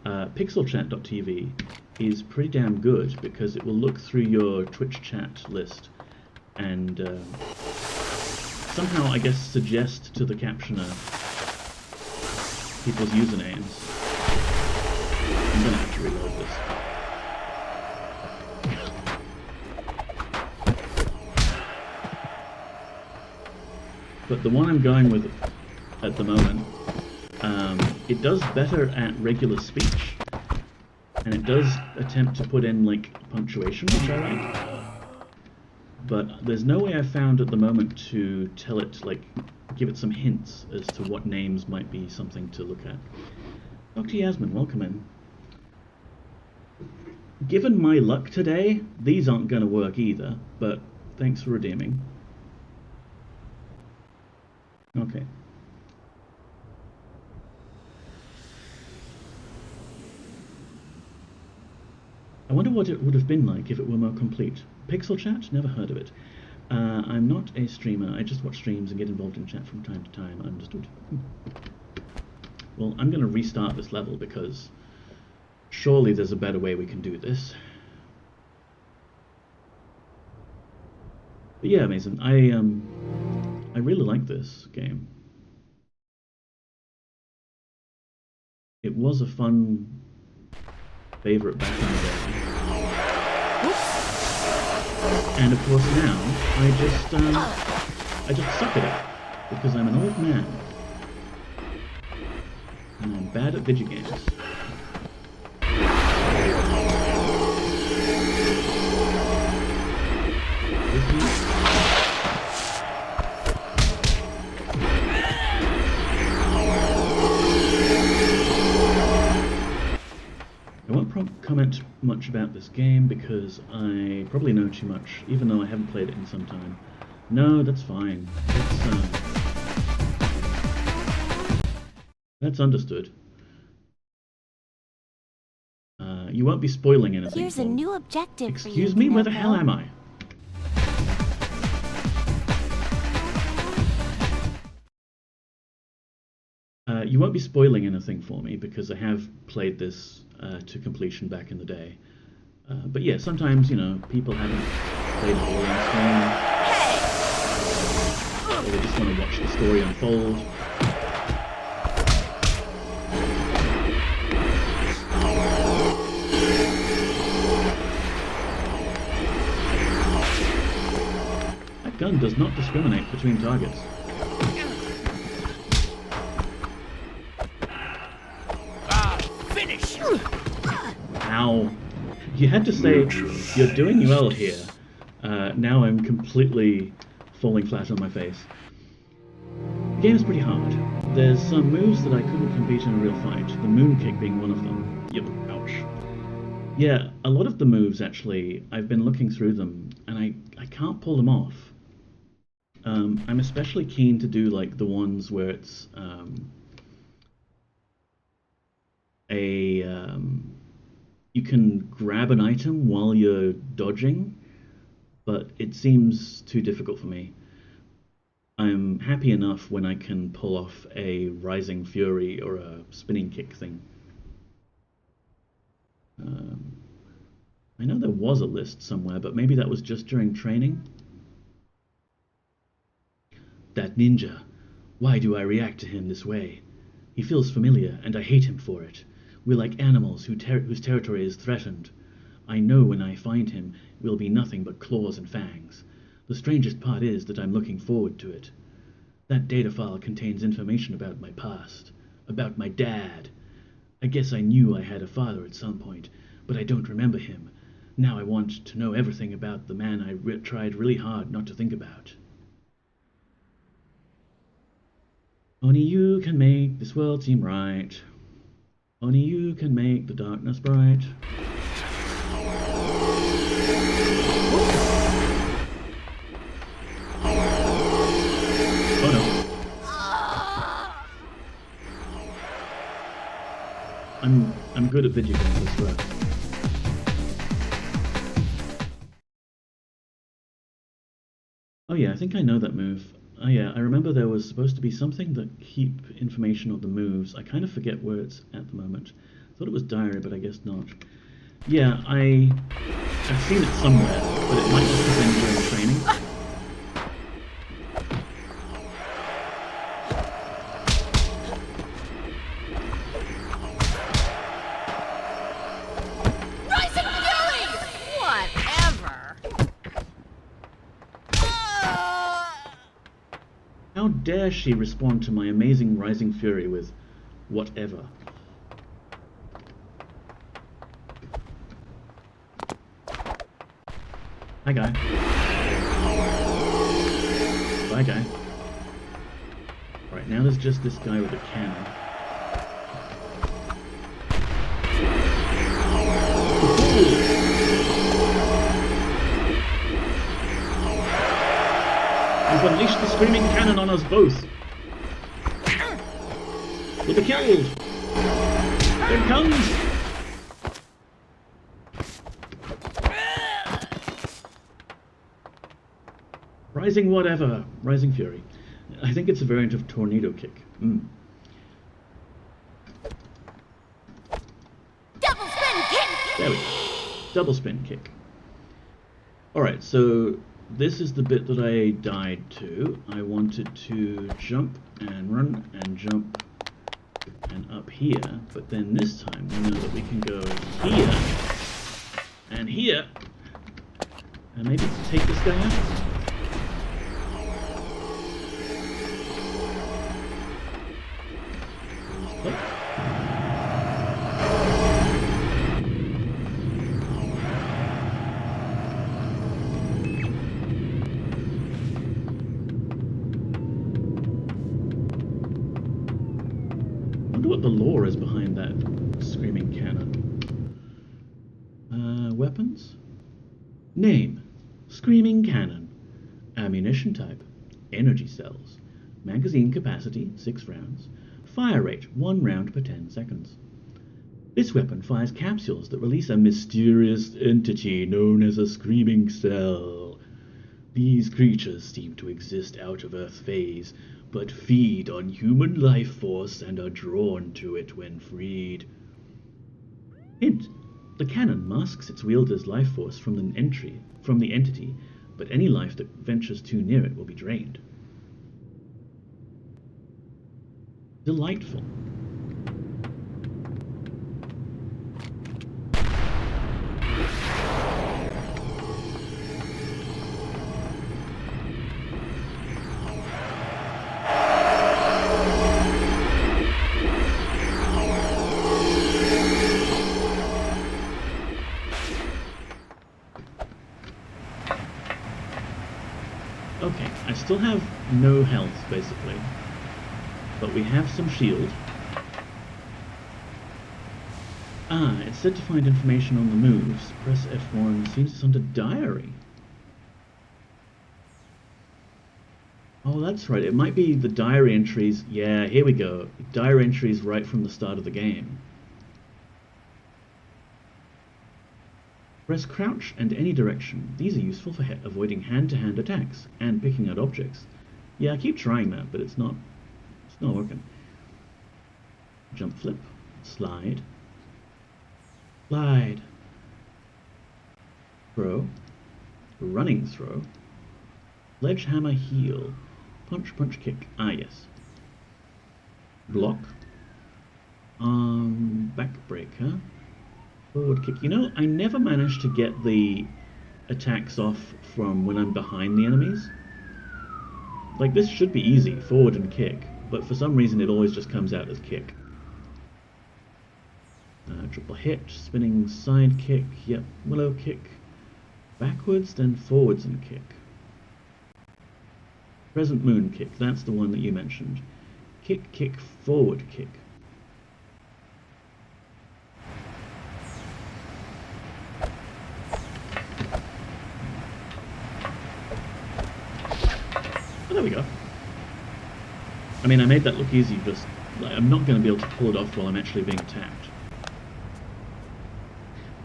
Pixelchat.tv is pretty damn good because it will look through your Twitch chat list and somehow, I guess, suggest to the captioner people's usernames. I'm gonna have to reload this. But the one I'm going with at the moment, it does better at regular speech, and it does attempt to put in, like, punctuation, which I like. But there's no way I've found at the moment to tell it, like, give it some hints as to what names might be something to look at. Dr. Yasmin, welcome in. Given my luck today, these aren't going to work either, but thanks for redeeming. Okay. I wonder what it would have been like if it were more complete. Pixel chat? Never heard of it. I'm not a streamer. I just watch streams and get involved in chat from time to time. Understood. Well, I'm going to restart this level because surely there's a better way we can do this. But yeah, Mason, I really like this game. It was a fun favorite back in the day. And of course now, I just suck at it, because I'm an old man. And I'm bad at video games. I won't comment much about this game because I probably know too much, even though I haven't played it in some time. No, that's fine. That's understood. You won't be spoiling anything. Here's a new objective for you. Excuse me, where the hell am I? You won't be spoiling anything for me because I have played this to completion back in the day. But yeah, sometimes, you know, people haven't played it all on screen. Or they just want to watch the story unfold. That gun does not discriminate between targets. Ow. You had to say, you're doing well here. Now I'm completely falling flat on my face. The game is pretty hard. There's some moves that I couldn't compete in a real fight, the moon kick being one of them. Yep, ouch. Yeah, a lot of the moves, actually, I've been looking through them, and I can't pull them off. I'm especially keen to do, like, the ones where it's, you can grab an item while you're dodging, but it seems too difficult for me. I'm happy enough when I can pull off a Rising Fury or a spinning kick thing. I know there was a list somewhere, but maybe that was just during training. That ninja. Why do I react to him this way? He feels familiar, and I hate him for it. We're like animals whose territory is threatened. I know when I find him, we'll be nothing but claws and fangs. The strangest part is that I'm looking forward to it. That data file contains information about my past, about my dad. I guess I knew I had a father at some point, but I don't remember him. Now I want to know everything about the man I tried really hard not to think about. Only you can make this world seem right. Only you can make the darkness bright. Oh no. I'm good at video games, I swear. Oh yeah, I think I know that move. Oh yeah, I remember there was supposed to be something that keep information of the moves. I kind of forget where it's at the moment. I thought it was diary, but I guess not. Yeah, I've seen it somewhere, but it might just have been during training. Rising Fury! Whatever. How dare she respond to my amazing Rising Fury with whatever? Hi, guy. Bye, guy. Right, now there's just this guy with a cannon. He's unleashed the screaming cannon on us both. We'll be killed. Here it comes. Rising whatever. Rising Fury. I think it's a variant of tornado kick. Double spin kick! There we go. Double spin kick. Alright, so this is the bit that I died to. I wanted to jump and run and jump and up here, but then this time we know that we can go here and here, and maybe take this guy out. Click. I wonder what the lore is behind that screaming cannon. Weapons? Name: Screaming Cannon. Ammunition type: Energy cells. Magazine capacity: 6 rounds. Fire rate: 1 round per 10 seconds. This weapon fires capsules that release a mysterious entity known as a screaming cell. These creatures seem to exist out of Earth phase, but feed on human life force and are drawn to it when freed. Hint: the cannon masks its wielder's life force from the entity, but any life that ventures too near it will be drained. Delightful. Okay, I still have no health, basically. But we have some shield. Ah, it said to find information on the moves. Press F1. Seems it's under diary. Oh, that's right. It might be the diary entries. Yeah, here we go. Diary entries right from the start of the game. Press crouch and any direction. These are useful for avoiding hand-to-hand attacks and picking out objects. Yeah, I keep trying that, but it's not working. Jump flip, slide, slide, throw, running throw, sledgehammer heel, punch, punch, kick. Ah, yes. Block, arm backbreaker, forward kick. You know, I never managed to get the attacks off from when I'm behind the enemies. Like, this should be easy, forward and kick, but for some reason it always just comes out as kick. Triple hit, spinning side kick, yep, willow kick, backwards, then forwards and kick. Crescent moon kick, that's the one that you mentioned. Kick, kick, forward kick. Oh, there we go. I mean, I made that look easy, just like, I'm not going to be able to pull it off while I'm actually being attacked.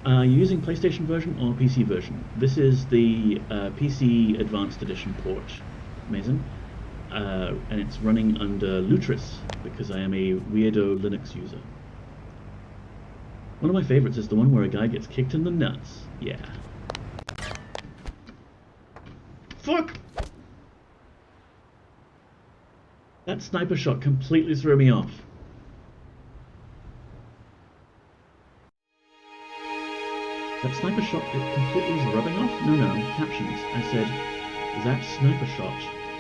Are you using PlayStation version or PC version? This is the PC Advanced Edition port, Mason, and it's running under Lutris because I am a weirdo Linux user. One of my favorites is the one where a guy gets kicked in the nuts. Yeah. Fuck! That sniper shot completely threw me off. That sniper shot, it completely was rubbing off? No, captions. I said, that sniper shot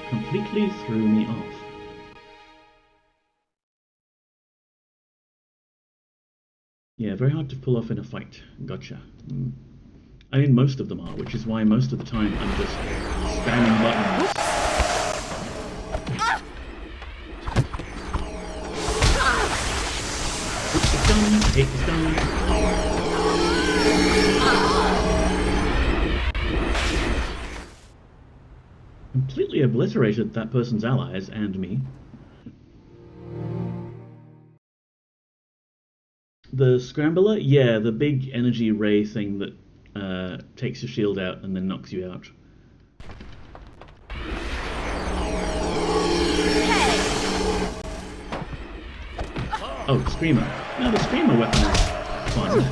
completely threw me off. Yeah, very hard to pull off in a fight. Gotcha. I mean, most of them are, which is why most of the time I'm just spamming buttons. Hate the stone. Completely obliterated that person's allies and me. The scrambler, yeah, the big energy ray thing that takes your shield out and then knocks you out. Oh, the Screamer. No, the Screamer weapon is fun.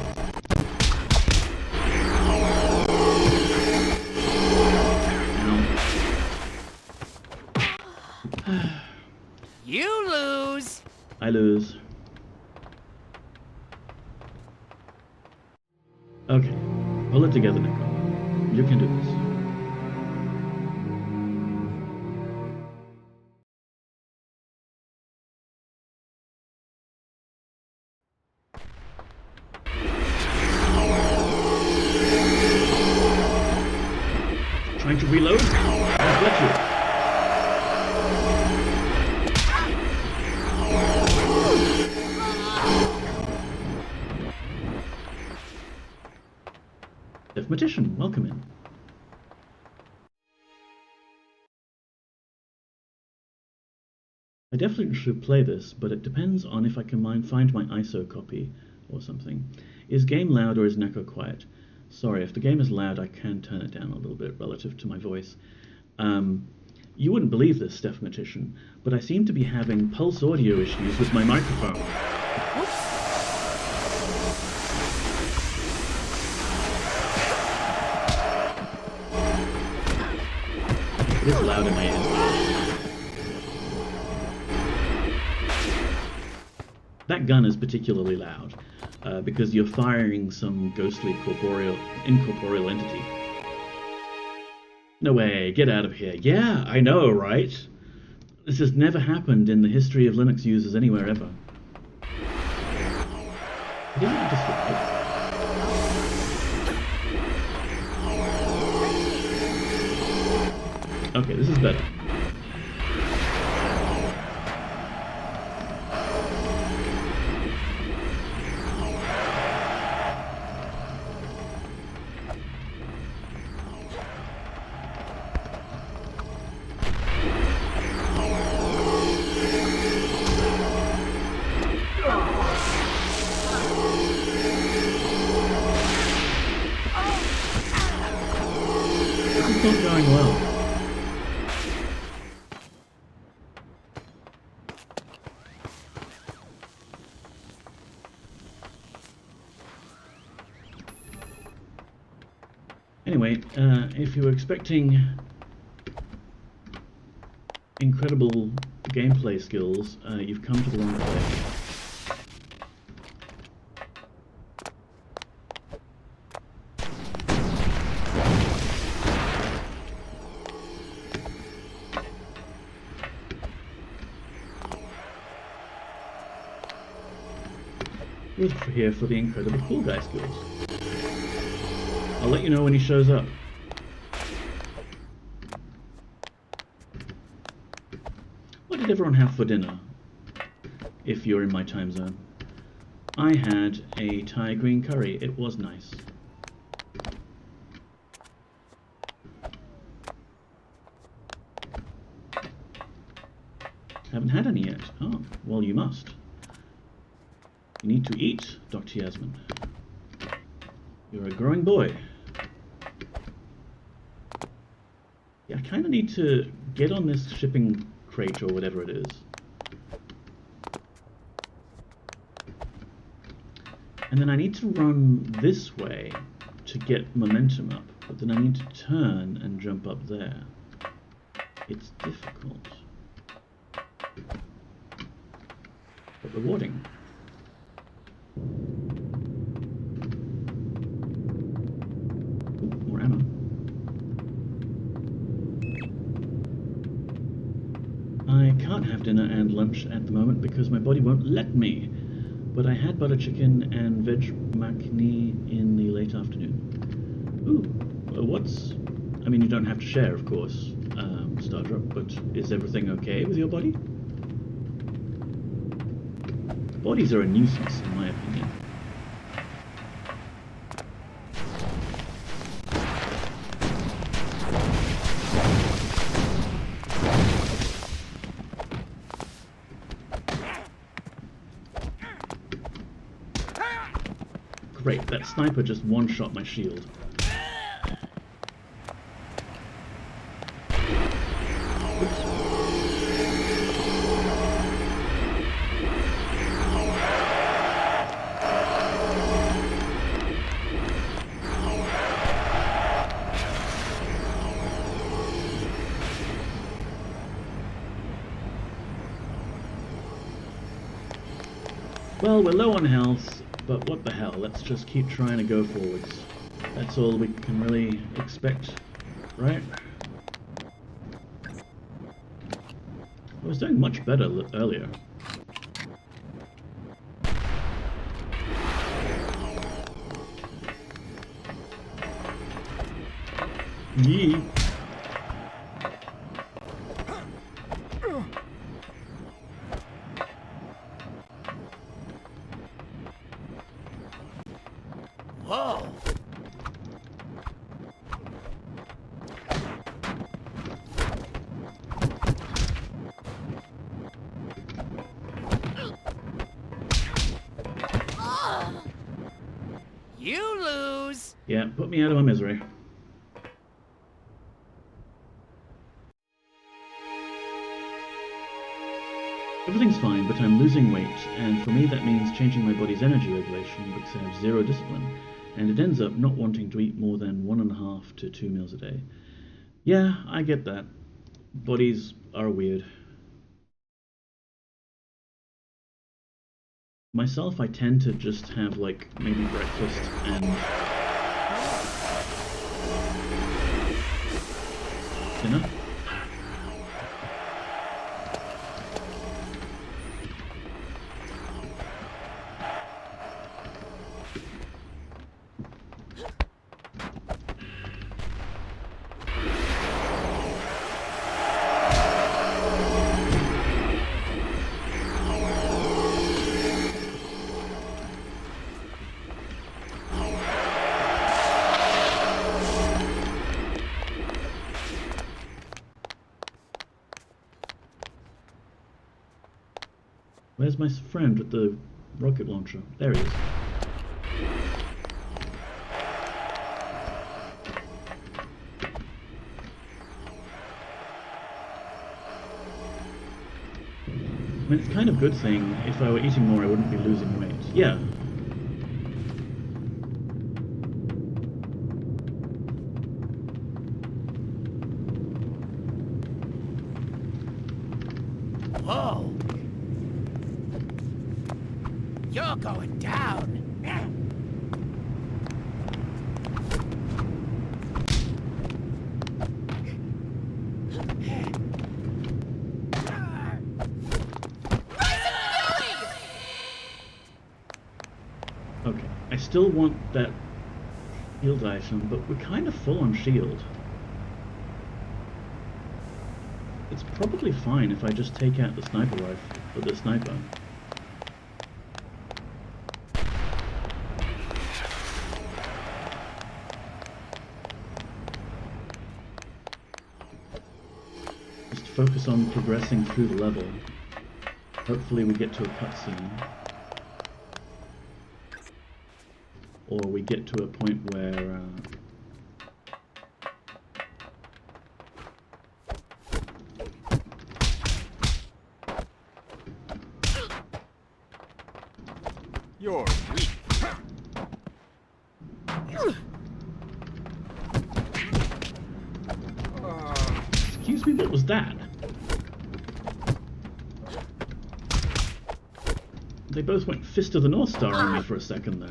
lose. Okay, pull it together, Nico. You can do this. Trying to reload? God bless you. Mathematician, welcome in. I definitely should play this, but it depends on if I can find my ISO copy or something. Is game loud or is Neko quiet? Sorry, if the game is loud, I can turn it down a little bit relative to my voice. You wouldn't believe this, Mathematician, but I seem to be having pulse audio issues with my microphone. It is loud in my ears. That gun is particularly loud because you're firing some ghostly incorporeal entity. No way, get out of here. Yeah, I know, right? This has never happened in the history of Linux users anywhere ever. I didn't want to slide. Okay, this is better. This is not going well. Anyway, if you were expecting incredible gameplay skills, you've come to the wrong place. We're here for the incredible cool guy skills. I'll let you know when he shows up. What did everyone have for dinner? If you're in my time zone. I had a Thai green curry. It was nice. Haven't had any yet. Oh, well, you must. You need to eat, Dr. Yasmin. You're a growing boy. Yeah, I kind of need to get on this shipping crate or whatever it is. And then I need to run this way to get momentum up, but then I need to turn and jump up there. It's difficult, but rewarding. More ammo. I can't have dinner and lunch at the moment because my body won't let me. But I had butter chicken and veg makhni in the late afternoon. Ooh, what's... I mean, you don't have to share, of course, Stardrop, but is everything okay with your body? Bodies are a nuisance, in my opinion. Great, that sniper just one-shot my shield. Well, we're low on health, but what the hell, let's just keep trying to go forwards. That's all we can really expect, right? I was doing much better earlier. Yee. Whoa! You lose! Yeah, put me out of my misery. Everything's fine, but I'm losing weight, and for me that means changing my body's energy regulation because I have zero discipline, and it ends up not wanting to eat more than 1.5 to 2 meals a day. Yeah, I get that. Bodies are weird. Myself, I tend to just have, like, maybe breakfast and dinner. Where's my friend with the rocket launcher? There he is. I mean, it's kind of a good thing. If I were eating more, I wouldn't be losing weight. Yeah. Whoa! You're going down! Okay. I still want that shield item, but we're kind of full on shield. It's probably fine if I just take out the sniper rifle, or the sniper. Just focus on progressing through the level. Hopefully we get to a cutscene. Or we get to a point where You're weak. excuse me, what was that? They both went Fist of the North Star on me for a second there.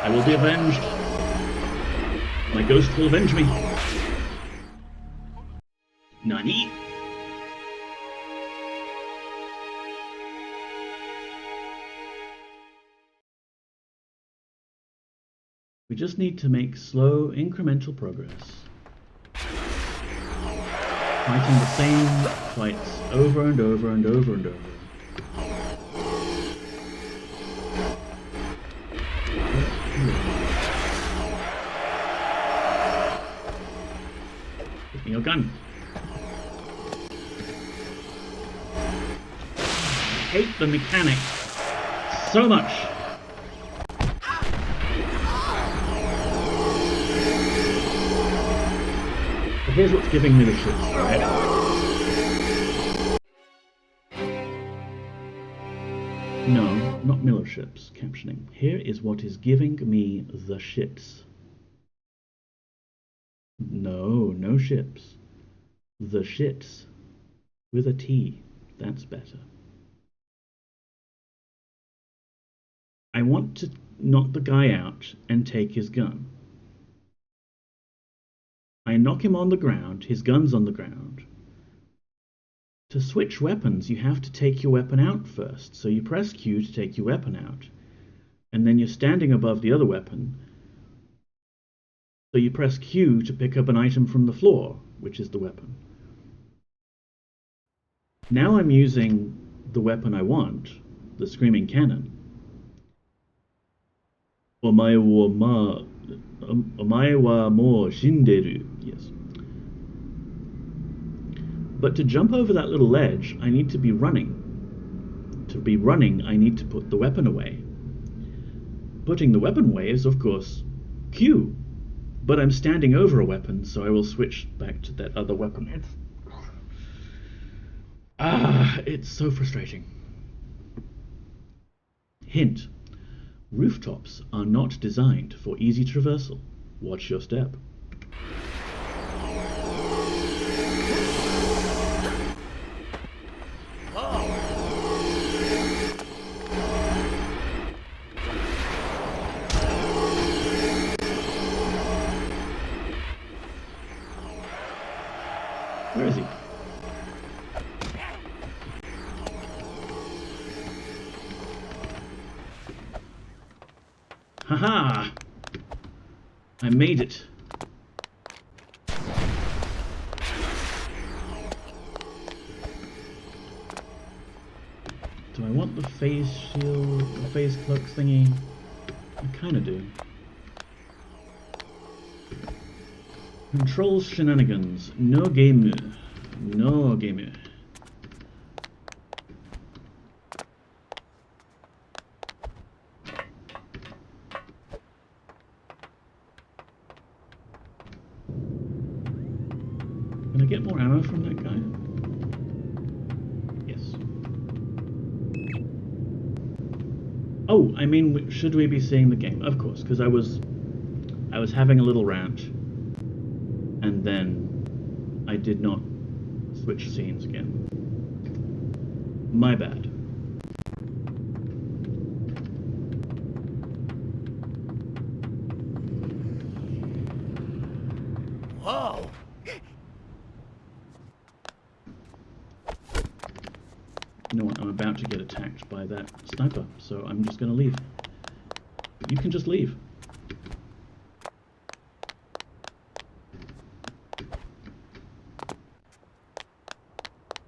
I will be avenged. My ghost will avenge me. Nani? We just need to make slow, incremental progress. Fighting the same fights over and over and over and over. Give me your gun. hate the mechanic so much. But here's what's giving me the shits, right? No, not Miller ships. Captioning. Here is what is giving me the shits. No, no ships. The shits. With a T. That's better. I want to knock the guy out and take his gun. I knock him on the ground, his gun's on the ground. To switch weapons, you have to take your weapon out first. So you press Q to take your weapon out, and then you're standing above the other weapon. So you press Q to pick up an item from the floor, which is the weapon. Now I'm using the weapon I want, the screaming cannon. Omae wa mo shinderu. Yes. But to jump over that little ledge, I need to be running. To be running, I need to put the weapon away. Putting the weapon away is, of course, Q. But I'm standing over a weapon, so I will switch back to that other weapon. It's so frustrating. Hint. Rooftops are not designed for easy traversal. Watch your step. Where is he? Haha! I made it. Do I want the face shield, the face cloak thingy? I kinda do. Control shenanigans. No game. No game. Can I get more ammo from that guy? Yes. Oh, I mean, should we be seeing the game? Of course, because I was having a little rant, and then I did not switch scenes again. My bad. Whoa! You know what, I'm about to get attacked by that sniper, so I'm just gonna leave. You can just leave.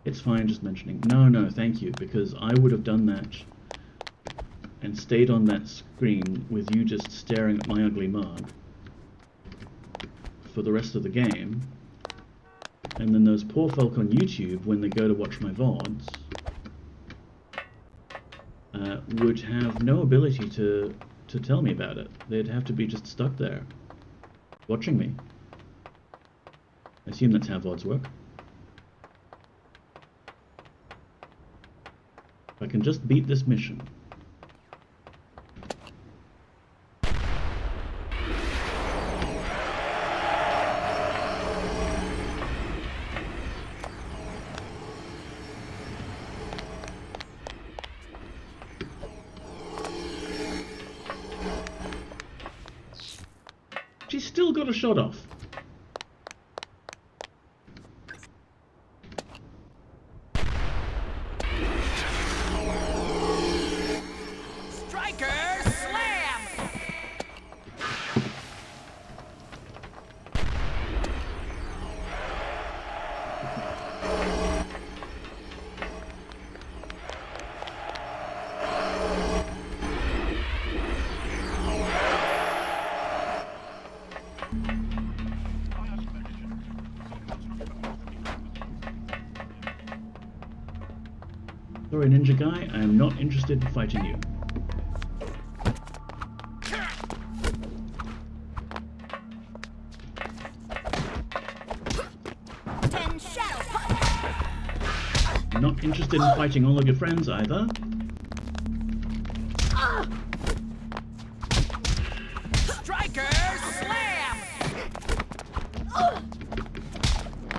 It's fine just mentioning. No, thank you, because I would have done that and stayed on that screen with you just staring at my ugly mug for the rest of the game, and then those poor folk on YouTube, when they go to watch my VODs, would have no ability to tell me about it. They'd have to be just stuck there, watching me. I assume that's how VODs work. If I can just beat this mission. She's still got a shot off. Striker slam! Sorry, Ninja Guy, I am not interested in fighting you. Not interested in fighting all of your friends either. Striker slam!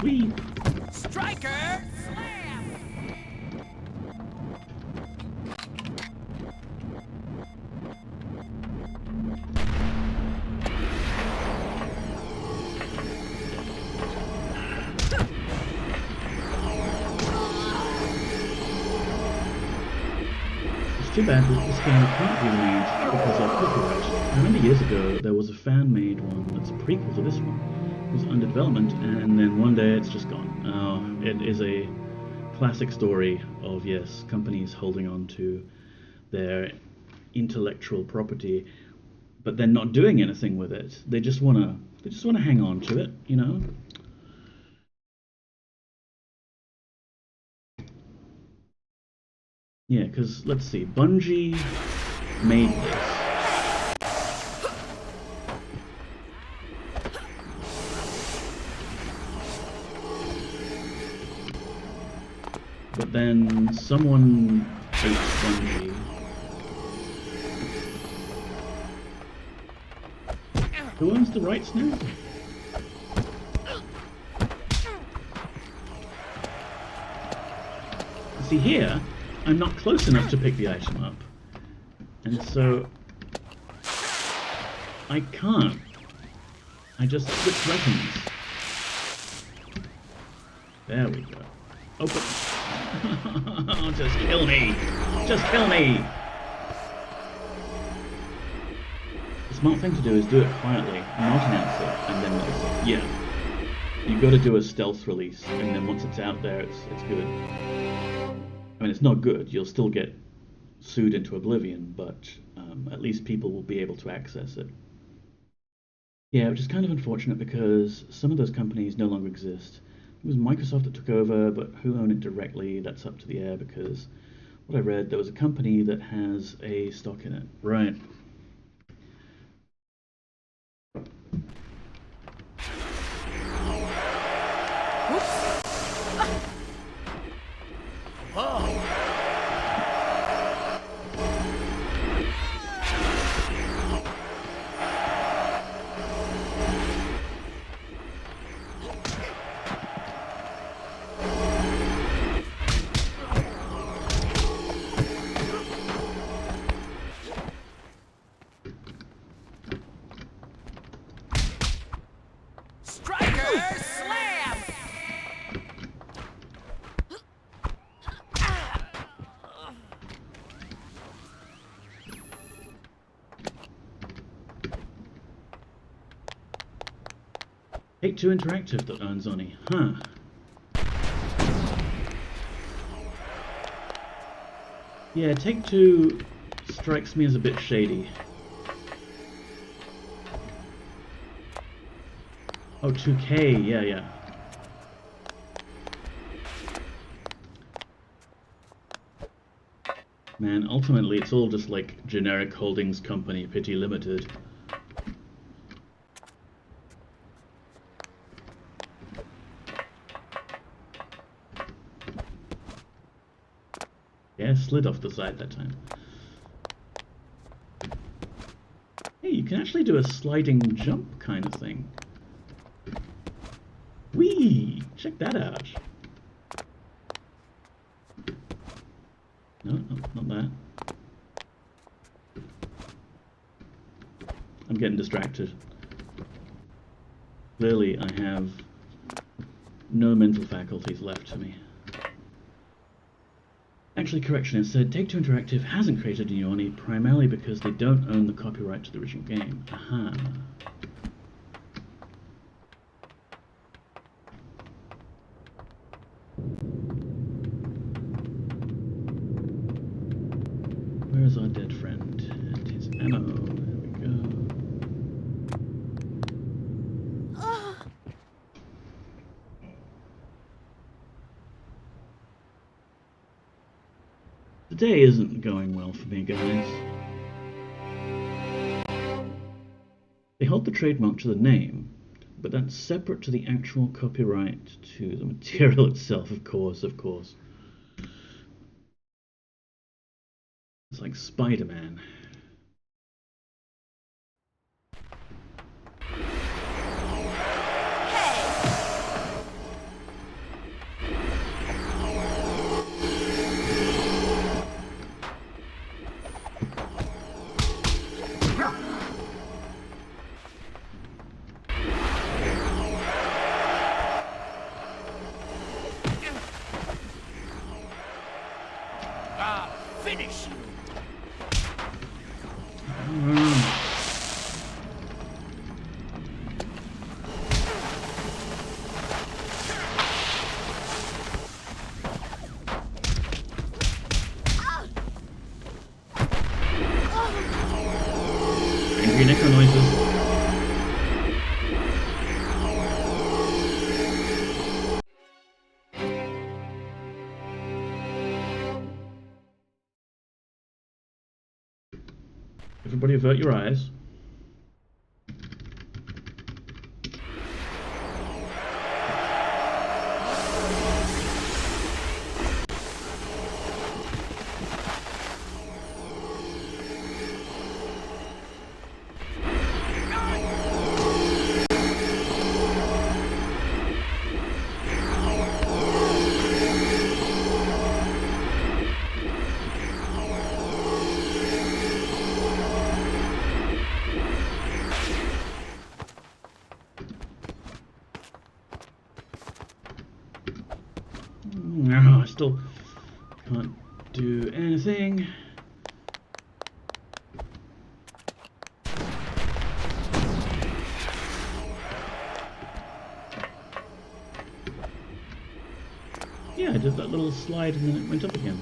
Whee! Striker slam! It's too bad that this game can't be made because of copyright. I remember years ago there was a fan-made one that's a prequel to this one. It was under development, and then one day it's just gone. It is a classic story of, yes, companies holding on to their intellectual property, but then not doing anything with it. They just wanna hang on to it, you know. Yeah, because let's see, Bungie made this. But then someone hates Bungie. Who owns the rights now? See here, I'm not close enough to pick the item up. And so I can't. I just switch weapons. There we go. Open. Just kill me! Just kill me! The smart thing to do is do it quietly, not announce it, and then release it. Yeah. You've got to do a stealth release, and then once it's out there, it's good. I mean, it's not good. You'll still get sued into oblivion, but at least people will be able to access it. Yeah, which is kind of unfortunate because some of those companies no longer exist. It was Microsoft that took over, but who owned it directly, that's up to the air because what I read, there was a company that has a stock in it. Right. Take-Two Interactive that owns Oni, huh? Yeah, Take-Two strikes me as a bit shady. Oh, 2K, yeah. Man, ultimately it's all just like generic holdings company, Pity Limited. Yeah, slid off the side that time. Hey, you can actually do a sliding jump kind of thing. Whee! Check that out. No, not that. I'm getting distracted. Clearly, I have no mental faculties left to me. Actually, correction, it said Take-Two Interactive hasn't created a new Oni primarily because they don't own the copyright to the original game. Aha. Where is our dead friend? And his ammo. There we go. The day isn't going well for me, guys. They hold the trademark to the name, but that's separate to the actual copyright to the material itself, of course. It's like Spider-Man. Finish you. Angry necro noises. Everybody avert your eyes. No, I still can't do anything. Yeah, I did that little slide and then it went up again.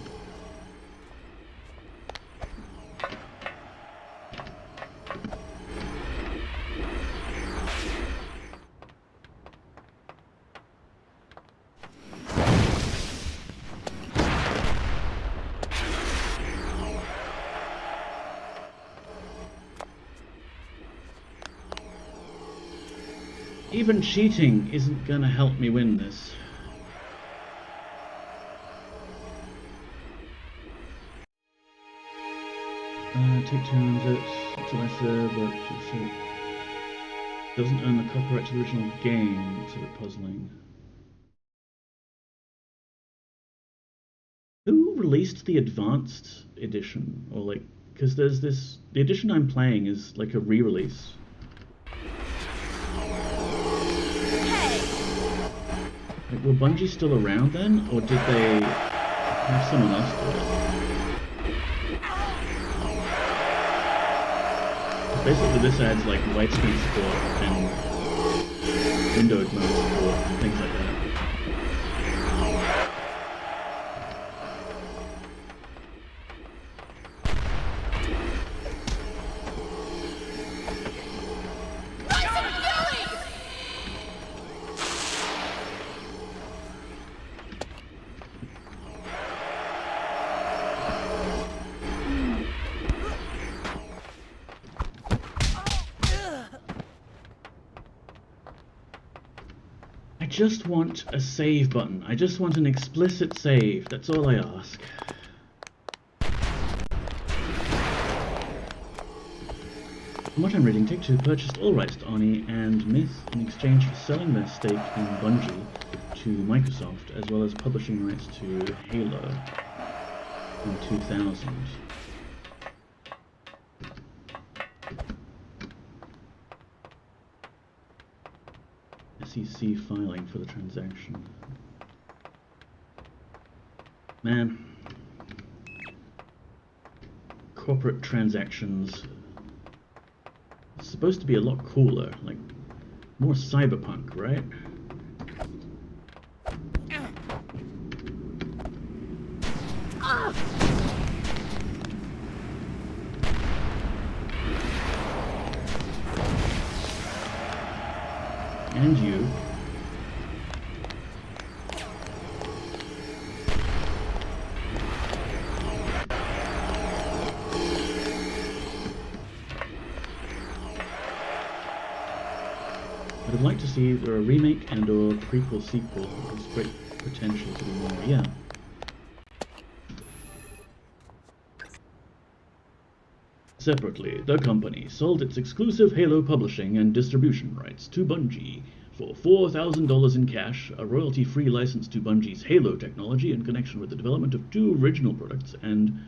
Even cheating isn't gonna help me win this. Take turns, it's what I said, but it doesn't earn the copyright to the original game. It's a bit puzzling. Who released the advanced edition? Or like, because there's this, the edition I'm playing is like a re-release. Like, were Bungie still around then, or did they have someone else do it? Basically, this adds like widescreen support and windowed mode support and things like that. I just want a save button. I just want an explicit save. That's all I ask. From what I'm reading, Take-Two purchased all rights to Arnie and Myth in exchange for selling their stake in Bungie to Microsoft, as well as publishing rights to Halo in 2000. SEC filing for the transaction. Man, corporate transactions are supposed to be a lot cooler, like more cyberpunk, right? And you. I'd have liked to see either a remake and or prequel sequel. There's great potential to do more, yeah. Separately, the company sold its exclusive Halo publishing and distribution rights to Bungie for $4,000 in cash, a royalty-free license to Bungie's Halo technology in connection with the development of 2 original products, and,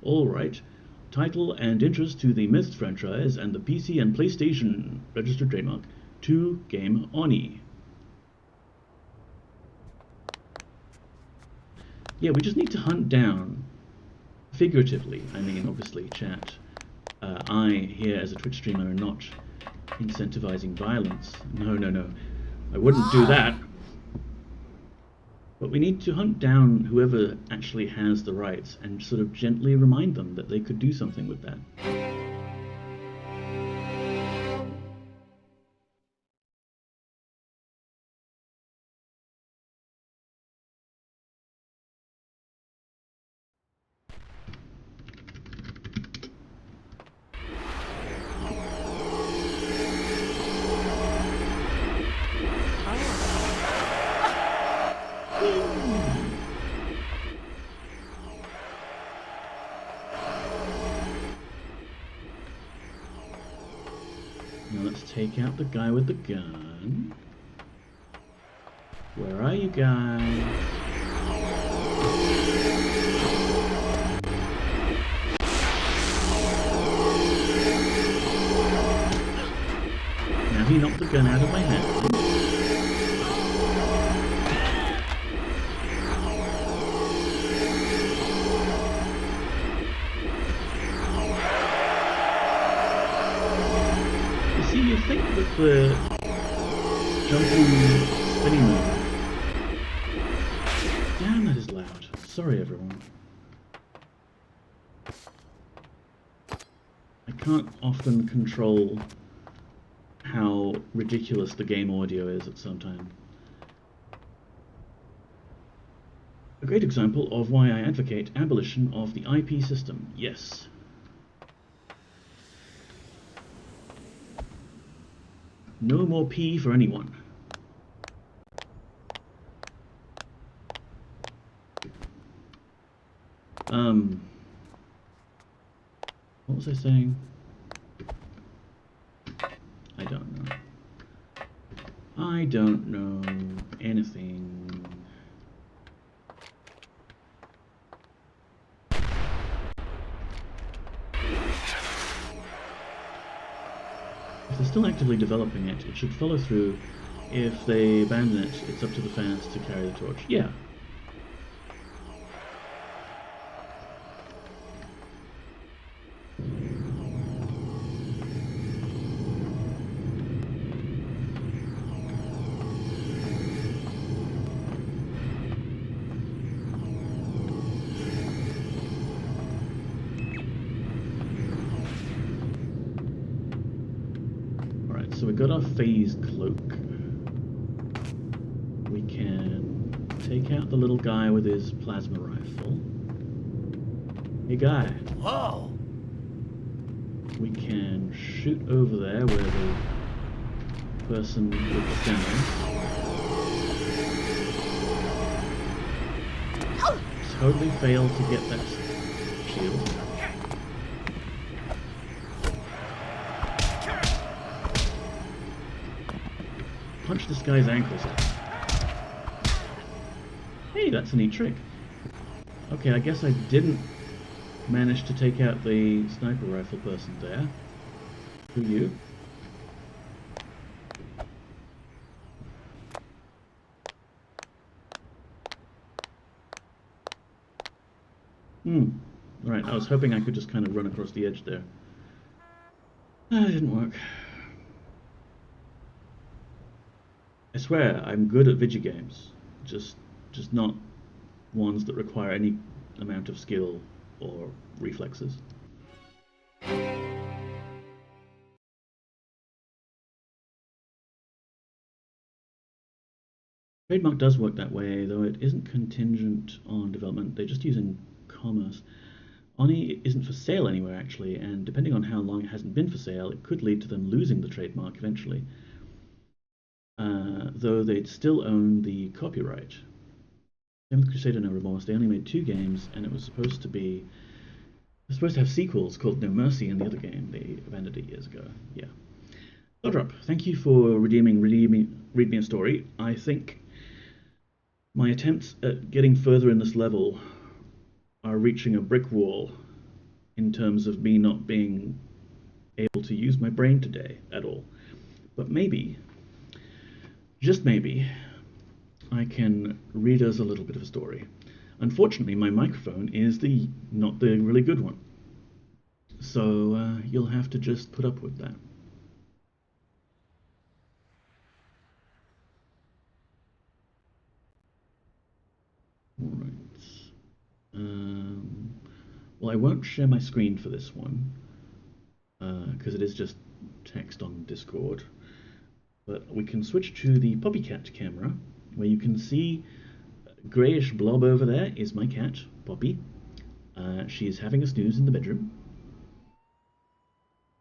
alright, title and interest to the Myth franchise and the PC and PlayStation registered trademark to Game Oni. Yeah, we just need to hunt down, figuratively, I mean, obviously, chat. I, here as a Twitch streamer, am not incentivizing violence. No, no, no. I wouldn't do that. But we need to hunt down whoever actually has the rights and sort of gently remind them that they could do something with that. Now let's take out the guy with the gun. Where are you guys? Now he knocked the gun out of my hand. You think that the jumpy, spinny move... Damn, that is loud. Sorry, everyone. I can't often control how ridiculous the game audio is at some time. A great example of why I advocate abolition of the IP system. Yes. No more P for anyone. What was I saying? I don't know. I don't know anything. If they're still actively developing it, it should follow through. If they abandon it, it's up to the fans to carry the torch. Yeah. So we got our phase cloak. We can take out the little guy with his plasma rifle. Hey guy. Whoa! We can shoot over there where the person with the gun is. Totally failed to get that shield. Punch this guy's ankles off. Hey, that's a neat trick. Okay, I guess I didn't manage to take out the sniper rifle person there. Who you? Right, I was hoping I could just kind of run across the edge there. It didn't work. I swear, I'm good at video games, just not ones that require any amount of skill or reflexes. Trademark does work that way, though it isn't contingent on development, they just use in commerce. Oni isn't for sale anywhere, actually, and depending on how long it hasn't been for sale, it could lead to them losing the trademark eventually. though they'd still own the copyright. Same with Crusader No Remorse. They only made 2 games, and it was supposed to have sequels called No Mercy in the other game. They abandoned it years ago. Yeah. Dodrop, thank you for Read Me a Story. I think my attempts at getting further in this level are reaching a brick wall in terms of me not being able to use my brain today at all. But maybe, just maybe, I can read us a little bit of a story. Unfortunately, my microphone is not the really good one. So you'll have to just put up with that. Alright. Well, I won't share my screen for this one, because it is just text on Discord. But we can switch to the Poppycat camera, where you can see a greyish blob over there is my cat, Poppy. She is having a snooze in the bedroom.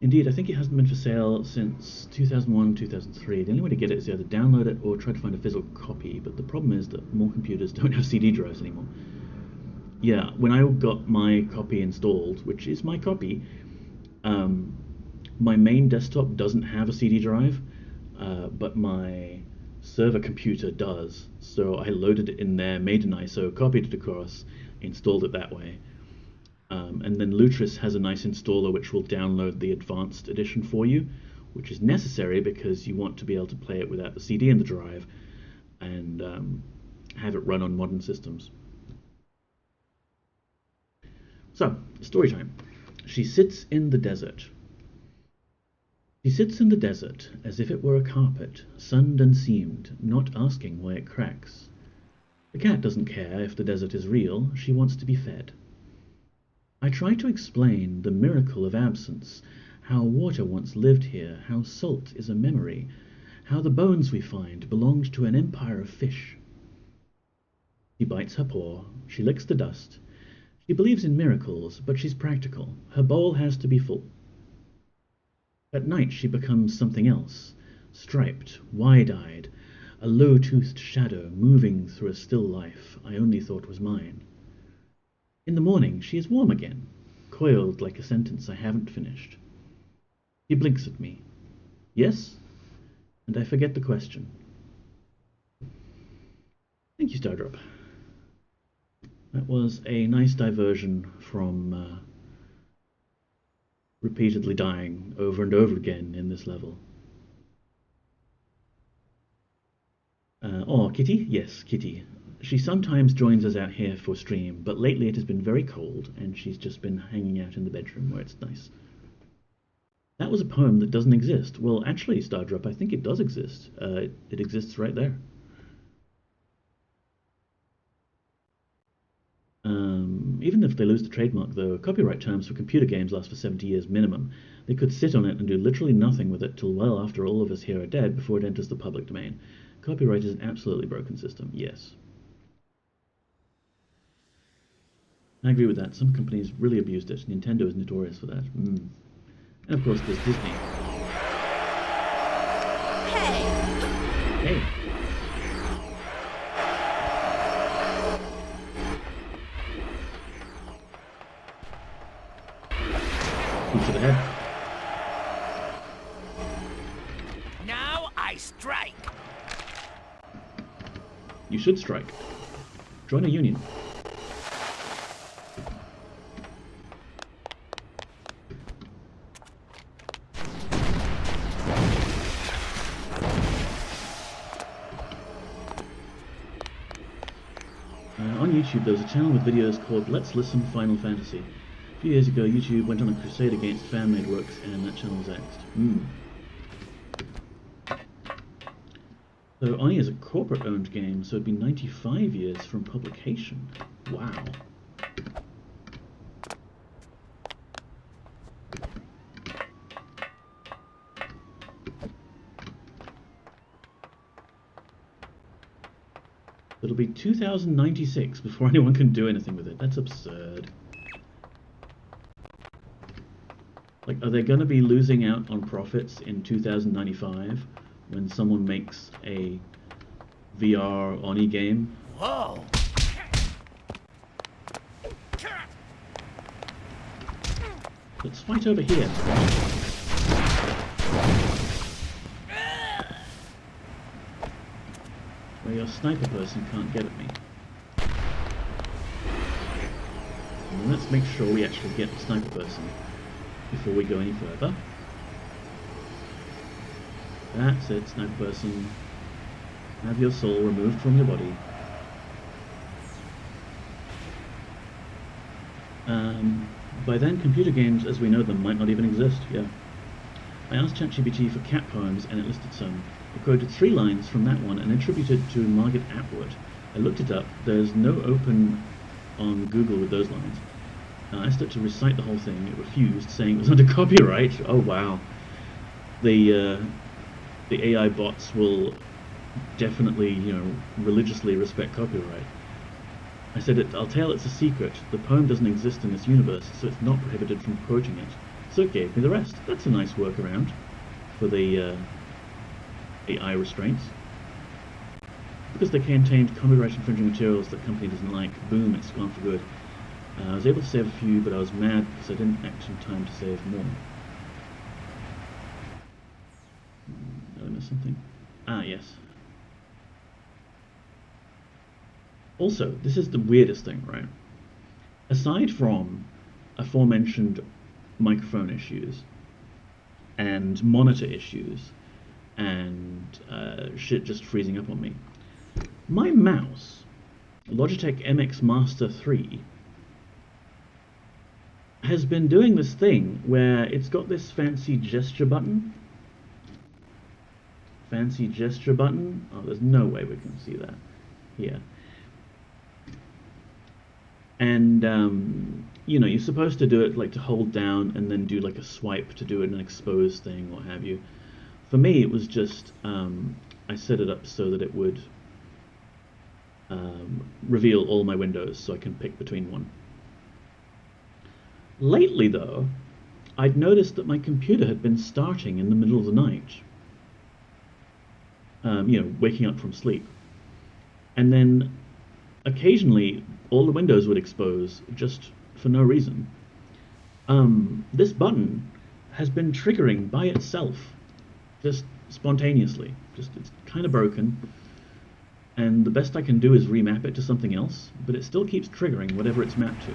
Indeed, I think it hasn't been for sale since 2001, 2003. The only way to get it is either download it or try to find a physical copy, but the problem is that more computers don't have CD drives anymore. Yeah, when I got my copy installed, which is my copy, my main desktop doesn't have a CD drive, but my server computer does. So I loaded it in there, made an ISO, copied it across, installed it that way. And then Lutris has a nice installer which will download the advanced edition for you, which is necessary because you want to be able to play it without the CD in the drive and have it run on modern systems. So, story time. She sits in the desert. She sits in the desert as if it were a carpet, sunned and seamed, not asking why it cracks. The cat doesn't care if the desert is real, she wants to be fed. I try to explain the miracle of absence, how water once lived here, how salt is a memory, how the bones we find belonged to an empire of fish. She bites her paw, she licks the dust. She believes in miracles, but she's practical. Her bowl has to be full. At night she becomes something else, striped, wide-eyed, a low-toothed shadow moving through a still life I only thought was mine. In the morning she is warm again, coiled like a sentence I haven't finished. She blinks at me. Yes? And I forget the question. Thank you, Stardrop. That was a nice diversion from repeatedly dying over and over again in this level. Oh, Kitty? Yes, Kitty. She sometimes joins us out here for stream, but lately it has been very cold, and she's just been hanging out in the bedroom where it's nice. That was a poem that doesn't exist. Well, actually, Stardrop, I think it does exist. It exists right there. Even if they lose the trademark, though, copyright terms for computer games last for 70 years minimum. They could sit on it and do literally nothing with it till well after all of us here are dead before it enters the public domain. Copyright is an absolutely broken system, yes. I agree with that. Some companies really abused it. Nintendo is notorious for that. And of course, there's Disney. Hey! Boot to the head. Now I strike. You should strike. Join a union. On YouTube, there was a channel with videos called Let's Listen Final Fantasy. A few years ago, YouTube went on a crusade against fan-made works, and that channel was axed. So Oni is a corporate-owned game, so it'd be 95 years from publication. Wow. It'll be 2096 before anyone can do anything with it. That's absurd. Like, are they going to be losing out on profits in 2095 when someone makes a VR Oni game. Whoa! Let's fight over here. Where your sniper person can't get at me. And let's make sure we actually get the sniper person before we go any further. That's it, sniper person. Have your soul removed from your body. By then, computer games as we know them might not even exist, yeah. I asked ChatGPT for cat poems and it listed some. I quoted 3 lines from that one and attributed to Margaret Atwood. I looked it up, there's no open on Google with those lines. I asked it to recite the whole thing, it refused, saying it was under copyright. Oh wow. The AI bots will definitely, religiously respect copyright. I said, I'll tell it's a secret. The poem doesn't exist in this universe, so it's not prohibited from quoting it. So it gave me the rest. That's a nice workaround for the AI restraints. Because they contained copyright infringing materials that the company doesn't like, boom, it's gone for good. I was able to save a few, but I was mad because I didn't act in time to save more. Did I miss something? Ah, yes. Also, this is the weirdest thing, right? Aside from aforementioned microphone issues and monitor issues and shit just freezing up on me, my mouse, Logitech MX Master 3, has been doing this thing where it's got this fancy gesture button. Fancy gesture button. Oh, there's no way we can see that here. And, you're supposed to do it like to hold down and then do like a swipe to do an exposed thing, what have you. For me, it was just, I set it up so that it would reveal all my windows so I can pick between one. Lately, though, I'd noticed that my computer had been starting in the middle of the night. Waking up from sleep. And then occasionally all the windows would expose just for no reason. This button has been triggering by itself, just spontaneously. It's kind of broken, and the best I can do is remap it to something else, but it still keeps triggering whatever it's mapped to.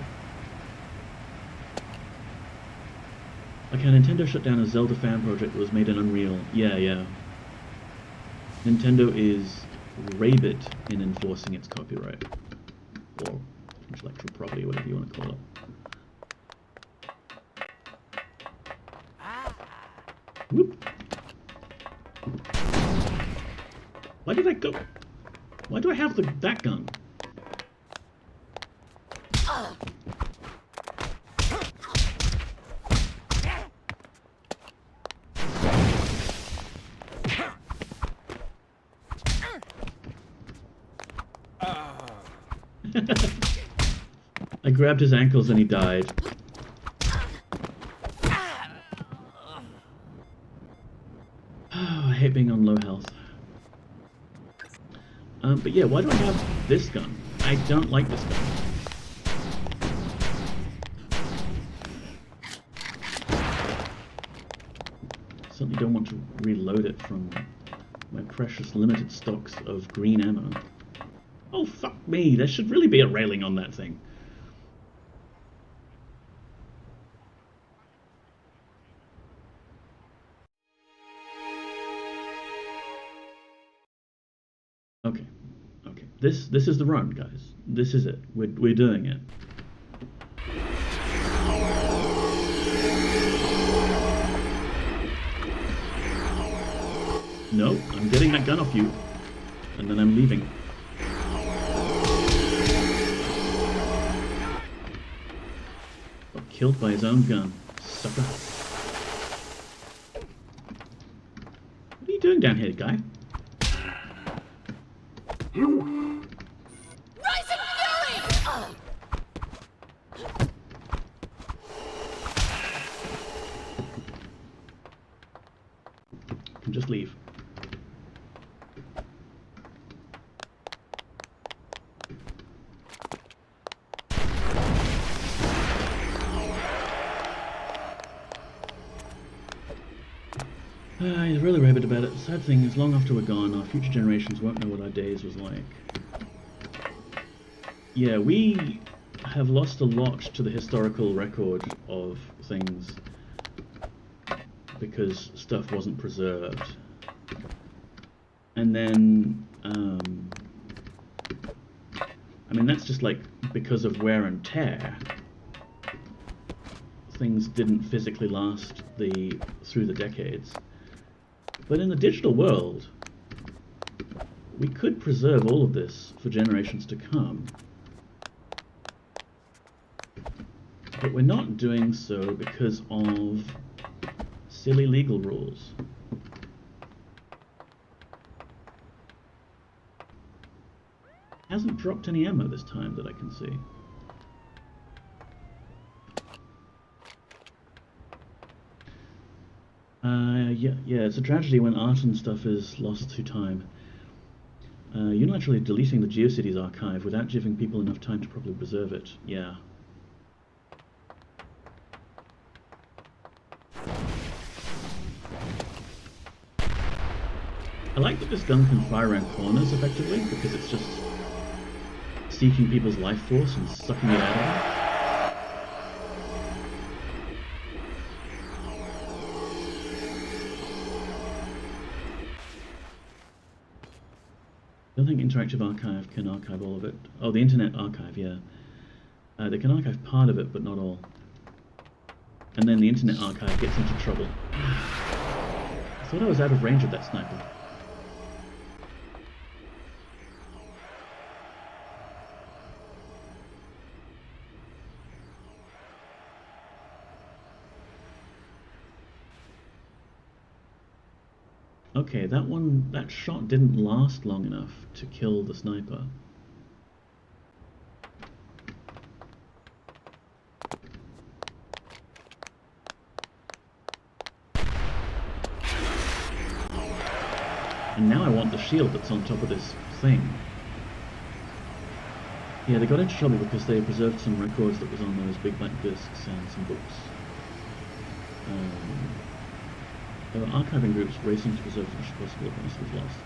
Okay, Nintendo shut down a Zelda fan project that was made in Unreal. Yeah. Nintendo is rabid in enforcing its copyright, or intellectual property, whatever you want to call it. Whoop. Why did I go? Why do I have that gun? I grabbed his ankles and he died. Oh, I hate being on low health. But yeah, why do I have this gun? I don't like this gun. Certainly don't want to reload it from my precious limited stocks of green ammo. Oh, fuck me, there should really be a railing on that thing. Okay. This is the run, guys. This is it. We're doing it. No, I'm getting that gun off you, and then I'm leaving. Got killed by his own gun, sucker. What are you doing down here, guy? Rising fury! You can just leave. He's really rabid about it. The sad thing is, long after we're gone, our future generations won't know what our days was like. Yeah, we have lost a lot to the historical record of things because stuff wasn't preserved. And then, I mean, that's just like because of wear and tear. Things didn't physically last through the decades. But in the digital world, we could preserve all of this for generations to come. But we're not doing so because of silly legal rules. Hasn't dropped any ammo this time that I can see. Yeah, it's a tragedy when art and stuff is lost through time. Unilaterally deleting the GeoCities archive without giving people enough time to properly preserve it. Yeah. I like that this gun can fire around corners effectively, because it's just seeking people's life force and sucking it out of them. I don't think Interactive Archive can archive all of it. Oh, the Internet Archive, yeah. They can archive part of it, but not all. And then the Internet Archive gets into trouble. I thought I was out of range of that sniper. Okay, that shot didn't last long enough to kill the sniper. And now I want the shield that's on top of this thing. Yeah, they got into trouble because they preserved some records that was on those big black discs and some books. There were archiving groups racing to preserve as much as possible if most was lost.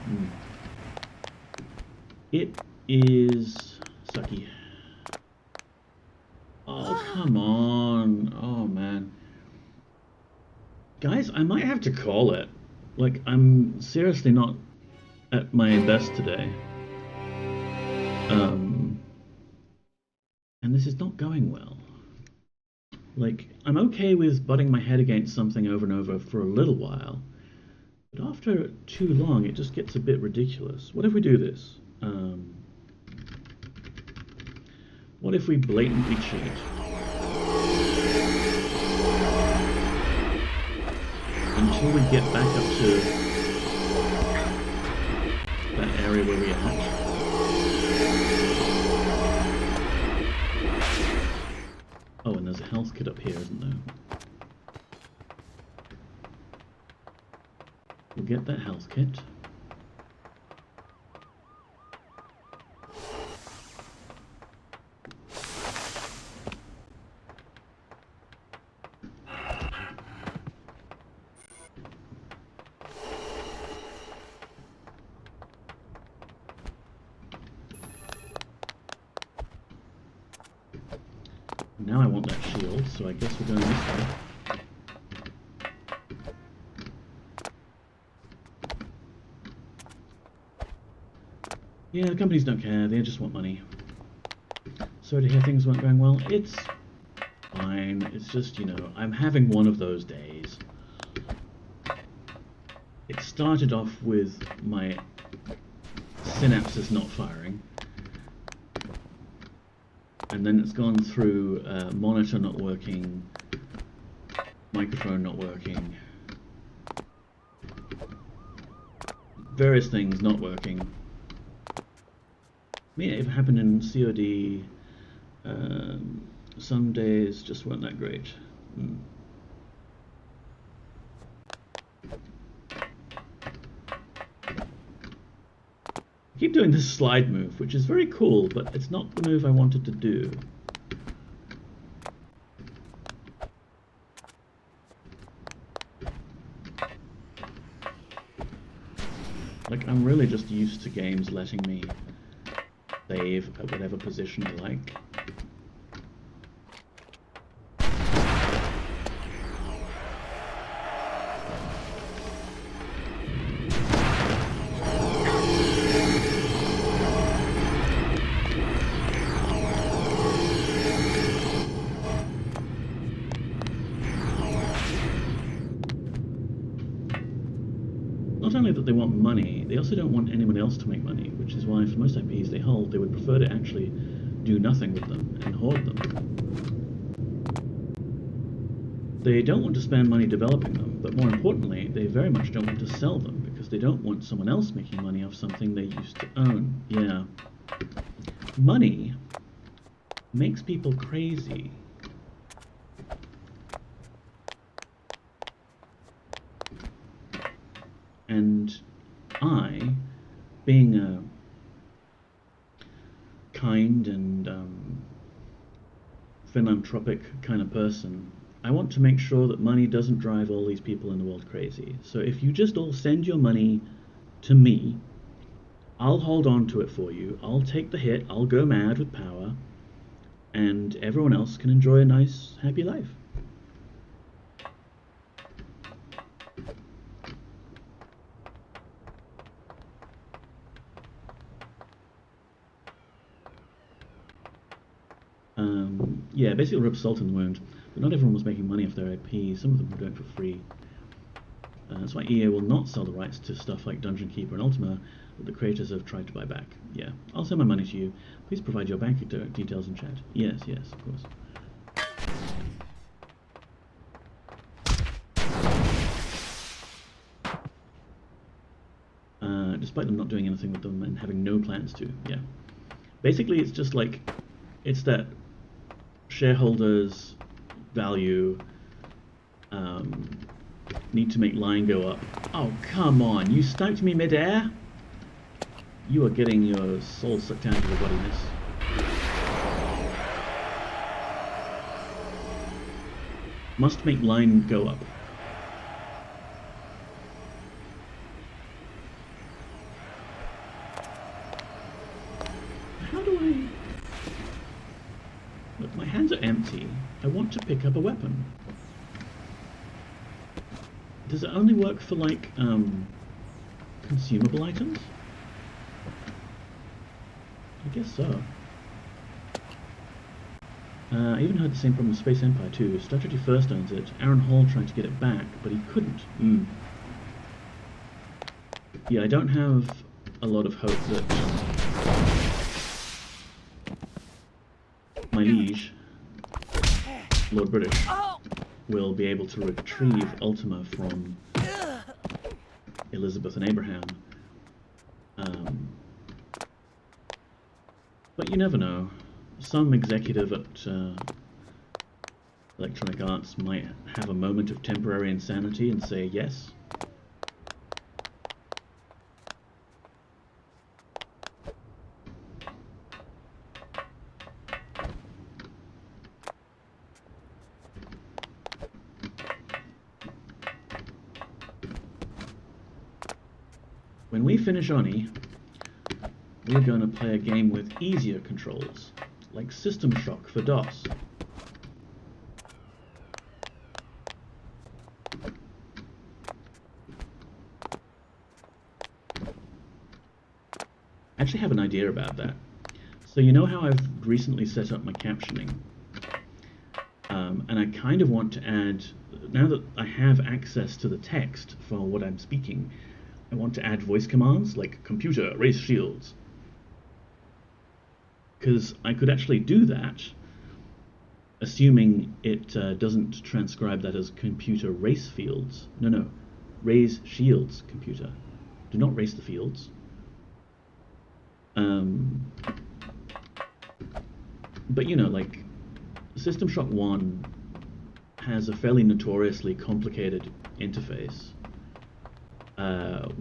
It is sucky. Oh, come on. Oh, man. Guys, I might have to call it. Like, I'm seriously not at my best today. And this is not going well. Like, I'm okay with butting my head against something over and over for a little while, but after too long, it just gets a bit ridiculous. What if we do this? What if we blatantly cheat? Until we get back up to that area where we are. Oh, and there's a health kit up here, isn't there? We'll get that health kit. Now I want that shield, so I guess we're going this way. Yeah, the companies don't care, they just want money. Sorry to hear things weren't going well. It's fine, it's just, you know, I'm having one of those days. It started off with my synapses not firing. And then it's gone through monitor not working, microphone not working, various things not working. Yeah, it happened in COD. Some days just weren't that great. I keep doing this slide move, which is very cool, but it's not the move I wanted to do. Like, I'm really just used to games letting me save at whatever position I like. Not only that they want money, they also don't want anyone else to make money, which is why for most IPs they hold, they would prefer to actually do nothing with them and hoard them. They don't want to spend money developing them, but more importantly, they very much don't want to sell them, because they don't want someone else making money off something they used to own. Yeah. Money makes people crazy. And I, being a kind and philanthropic kind of person, I want to make sure that money doesn't drive all these people in the world crazy. So if you just all send your money to me, I'll hold on to it for you, I'll take the hit, I'll go mad with power, and everyone else can enjoy a nice, happy life. Yeah, basically rub salt in the wound. But not everyone was making money off their IP. Some of them were doing it for free. That's why EA will not sell the rights to stuff like Dungeon Keeper and Ultima that the creators have tried to buy back. Yeah, I'll send my money to you. Please provide your bank details in chat. Yes, yes, of course. Despite them not doing anything with them and having no plans to, yeah. Basically, it's just like, it's that shareholders value need to make line go up. Oh, come on, you sniped me mid-air? You are getting your soul sucked out of your body, miss. Must make line go up. How do I... Look, my hands are empty. I want to pick up a weapon. Does it only work for, like, consumable items? I guess so. I even had the same problem with Space Empire 2. Strategy first owns it. Aaron Hall tried to get it back, but he couldn't. Yeah, I don't have a lot of hope that my liege, Lord British, will be able to retrieve Ultima from Elizabeth and Abraham. But you never know. Some executive at Electronic Arts might have a moment of temporary insanity and say yes. When we finish Oni, we're going to play a game with easier controls, like System Shock for DOS. I actually have an idea about that. So you know how I've recently set up my captioning? And I kind of want to add, now that I have access to the text for what I'm speaking, I want to add voice commands like computer, race shields. Because I could actually do that, assuming it doesn't transcribe that as computer race fields. No, raise shields, computer. Do not race the fields. But you know, like, System Shock 1 has a fairly notoriously complicated interface.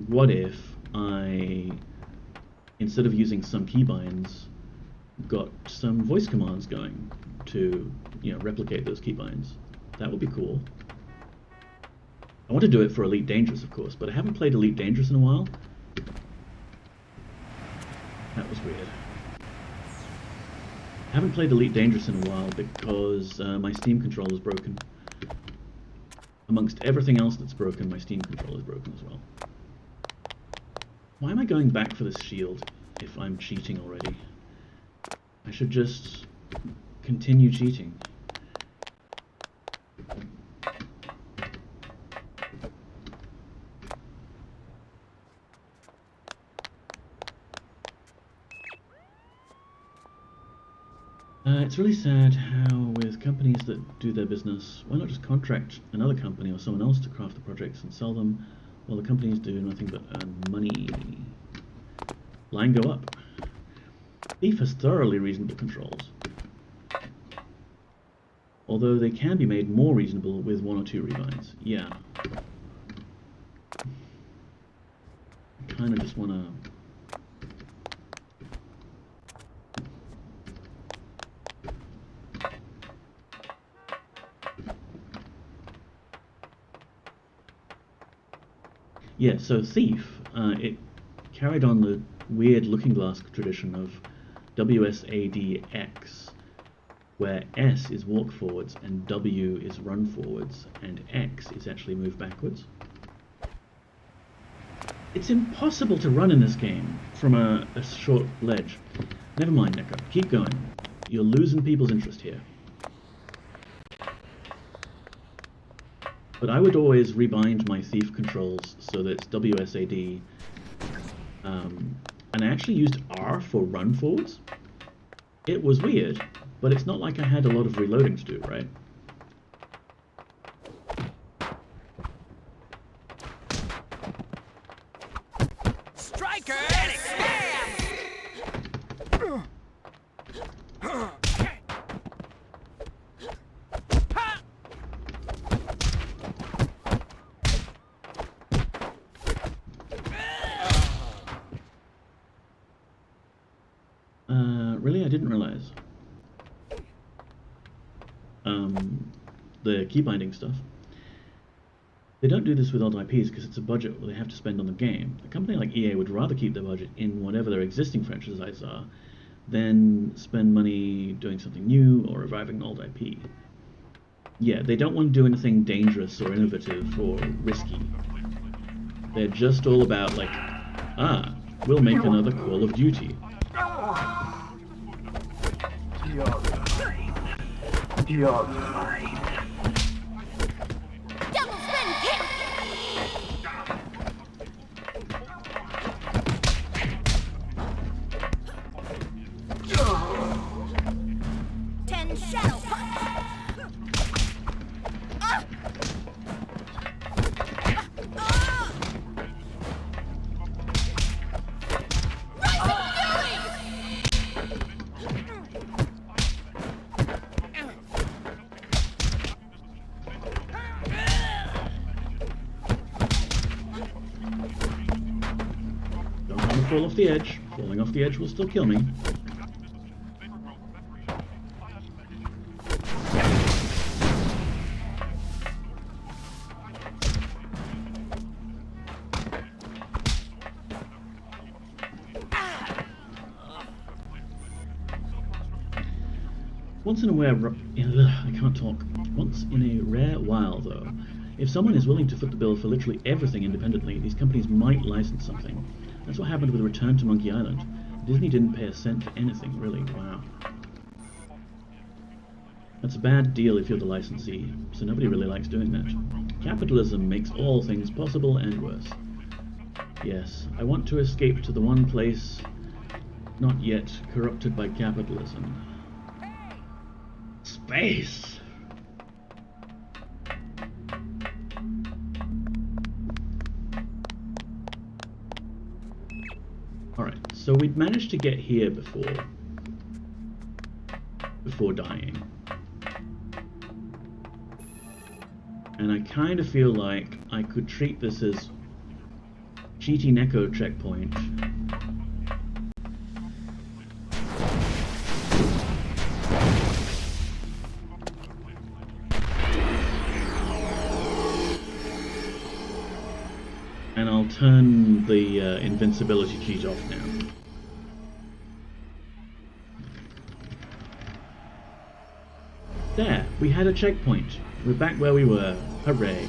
What if I, instead of using some keybinds, got some voice commands going to, you know, replicate those keybinds? That would be cool. I want to do it for Elite Dangerous, of course, but I haven't played Elite Dangerous in a while. That was weird. I haven't played Elite Dangerous in a while because my Steam controller is broken. Amongst everything else that's broken, my Steam controller is broken as well. Why am I going back for this shield if I'm cheating already? I should just continue cheating. It's really sad how with companies that do their business, why not just contract another company or someone else to craft the projects and sell them, while the companies do nothing but earn money. Line go up. Thief has thoroughly reasonable controls, although they can be made more reasonable with 1 or 2 rebinds. Yeah. I kind of just want to... Yeah, so Thief, it carried on the weird looking glass tradition of WSADX, where S is walk forwards and W is run forwards and X is actually move backwards. It's impossible to run in this game from a short ledge. Never mind, Neko, keep going. You're losing people's interest here. But I would always rebind my Thief controls so that it's WSAD, and I actually used R for run forwards. It was weird, but it's not like I had a lot of reloading to do, right? Striker slam! Really, I didn't realize. The keybinding stuff. They don't do this with old IPs because it's a budget they have to spend on the game. A company like EA would rather keep their budget in whatever their existing franchises are than spend money doing something new or reviving an old IP. Yeah, they don't want to do anything dangerous or innovative or risky. They're just all about like, we'll make another Call of Duty. You're mine. Double spin kick! Ten shadow punch! Fall off the edge. Falling off the edge will still kill me. Once in a rare... I can't talk. Once in a rare while, though, if someone is willing to foot the bill for literally everything independently, these companies might license something. That's what happened with Return to Monkey Island. Disney didn't pay a cent for anything, really. Wow. That's a bad deal if you're the licensee, so nobody really likes doing that. Capitalism makes all things possible and worse. Yes, I want to escape to the one place not yet corrupted by capitalism. Space! Alright, so we'd managed to get here before dying. And I kind of feel like I could treat this as cheaty Neko checkpoint. And I'll turn the invincibility cheat off now. There, we had a checkpoint. We're back where we were. Hooray.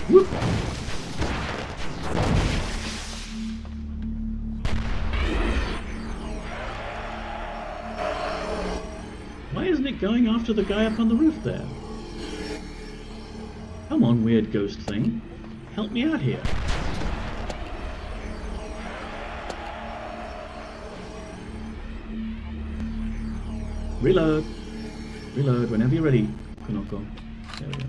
Whoop! Why isn't it going after the guy up on the roof there? Come on, weird ghost thing. Help me out here. Reload. Reload whenever you're ready, Konoko. There we go.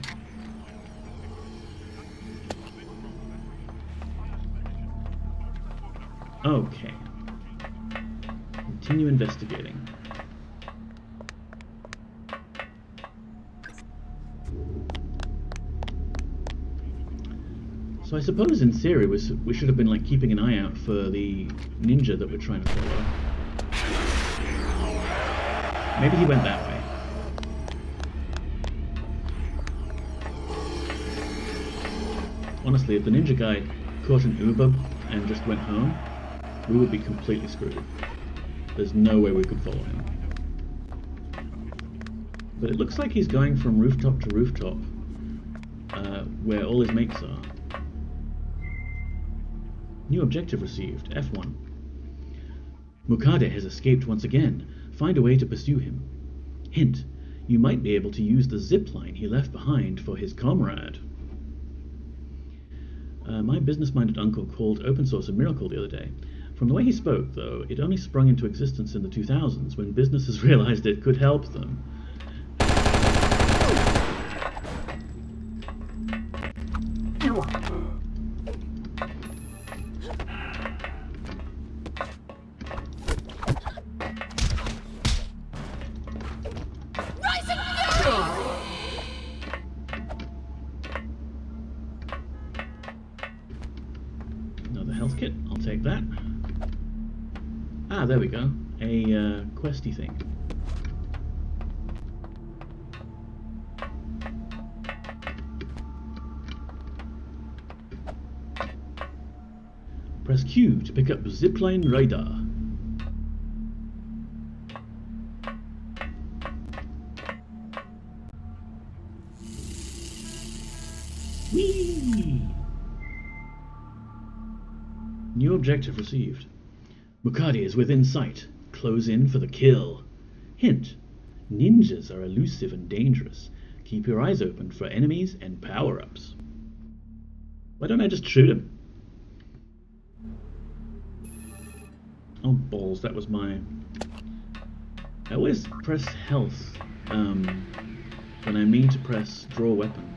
Okay. Continue investigating. So I suppose in theory we should have been like keeping an eye out for the ninja that we're trying to follow. Maybe he went that way. Honestly, if the ninja guy caught an Uber and just went home, we would be completely screwed. There's no way we could follow him. But it looks like he's going from rooftop to rooftop, where all his mates are. New objective received, F1. Mukade has escaped once again. Find a way to pursue him. Hint, you might be able to use the zip line he left behind for his comrade. My business-minded uncle called open source a miracle the other day. From the way he spoke, though, it only sprung into existence in the 2000s when businesses realized it could help them. Another health kit, I'll take that. Ah, there we go. A questy thing. Press Q to pick up Zipline Radar. Whee! New objective received. Mukade is within sight. Close in for the kill. Hint, ninjas are elusive and dangerous. Keep your eyes open for enemies and power-ups. Why don't I just shoot him? Oh balls, that was my... I always press health when I mean to press draw weapon.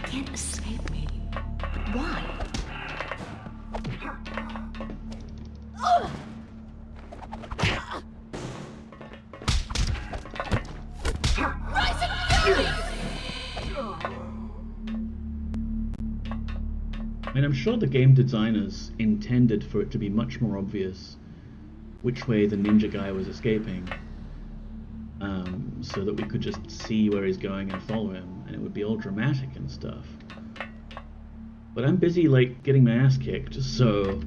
Can't escape me. But why? And I'm sure the game designers intended for it to be much more obvious which way the ninja guy was escaping, so that we could just see where he's going and follow him, and it would be all dramatic and stuff. But I'm busy, like, getting my ass kicked, so...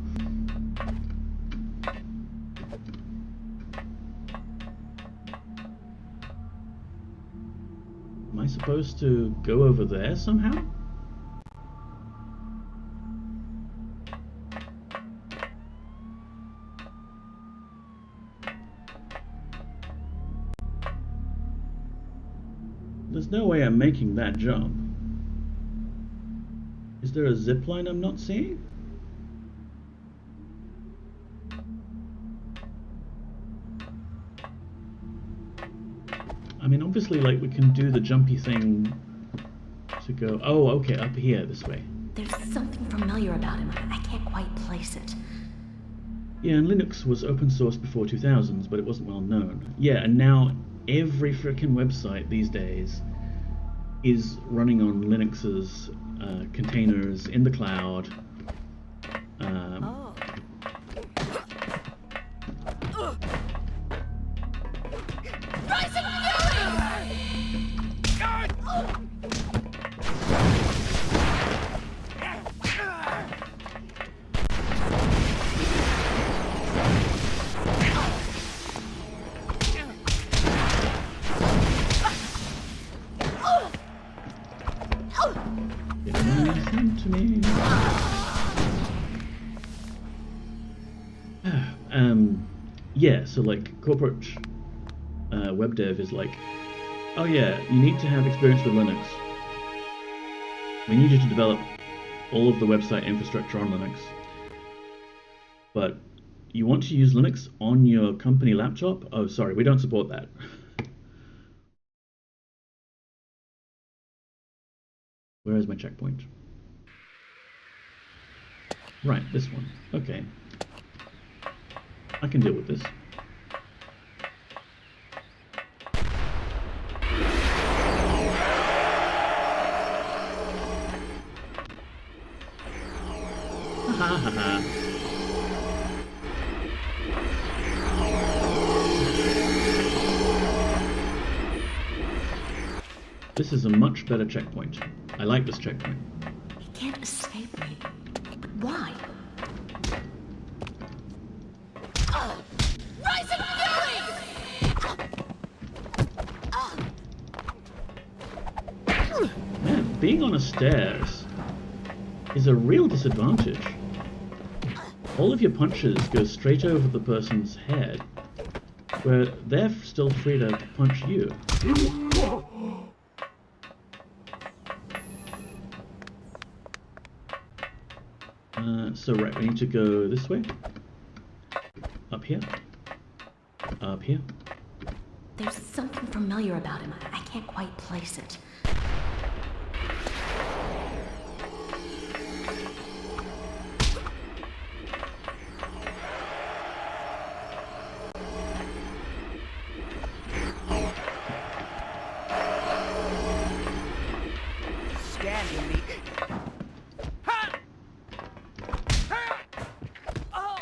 Am I supposed to go over there somehow? There's no way I'm making that jump. Is there a zip line I'm not seeing? I mean, obviously, like, we can do the jumpy thing to go... Oh, okay, up here, this way. There's something familiar about him. I can't quite place it. Yeah, and Linux was open source before 2000s, but it wasn't well known. Yeah, and now every frickin' website these days is running on Linux's containers in the cloud. Oh. Rising Listen to me. Yeah, so like corporate web dev is like, oh yeah, you need to have experience with Linux. We need you to develop all of the website infrastructure on Linux. But you want to use Linux on your company laptop? Oh, sorry, we don't support that. Where is my checkpoint? Right, this one. Okay. I can deal with this. Ha ha ha. This is a much better checkpoint. I like this checkpoint. He can't escape me. Why? Rising fury! Man, being on a stairs is a real disadvantage. All of your punches go straight over the person's head, where they're still free to punch you. So right, we need to go this way. Up here. Up here. There's something familiar about him. I can't quite place it. Scanning me. Ha! Ha! Oh!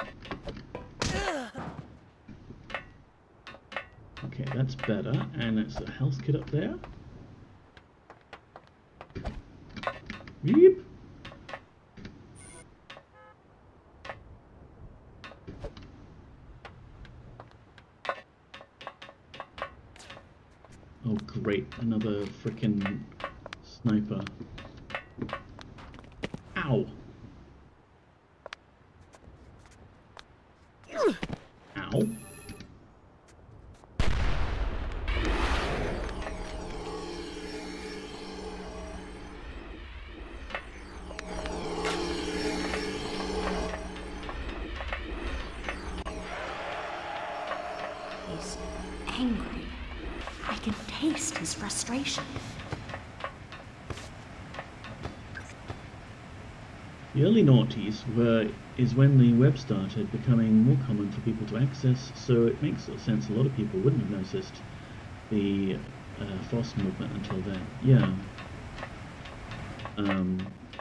Okay, that's better. And it's a health kit up there. Beep. Oh great, another frickin' sniper. Ow! Ow. He's angry. I can taste his frustration. The early noughties is when the web started becoming more common for people to access, so it makes sense a lot of people wouldn't have noticed the FOSS movement until then. Yeah.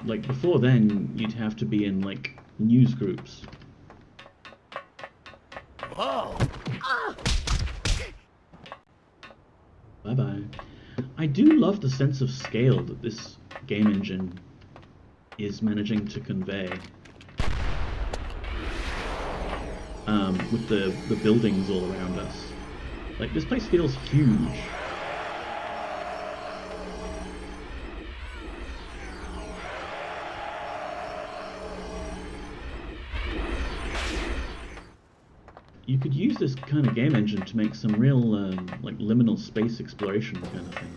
Like before then, you'd have to be in like news groups. Whoa! Bye-bye. I do love the sense of scale that this game engine is managing to convey. With the buildings all around us. Like, this place feels huge. You could use this kind of game engine to make some real, like, liminal space exploration kind of thing.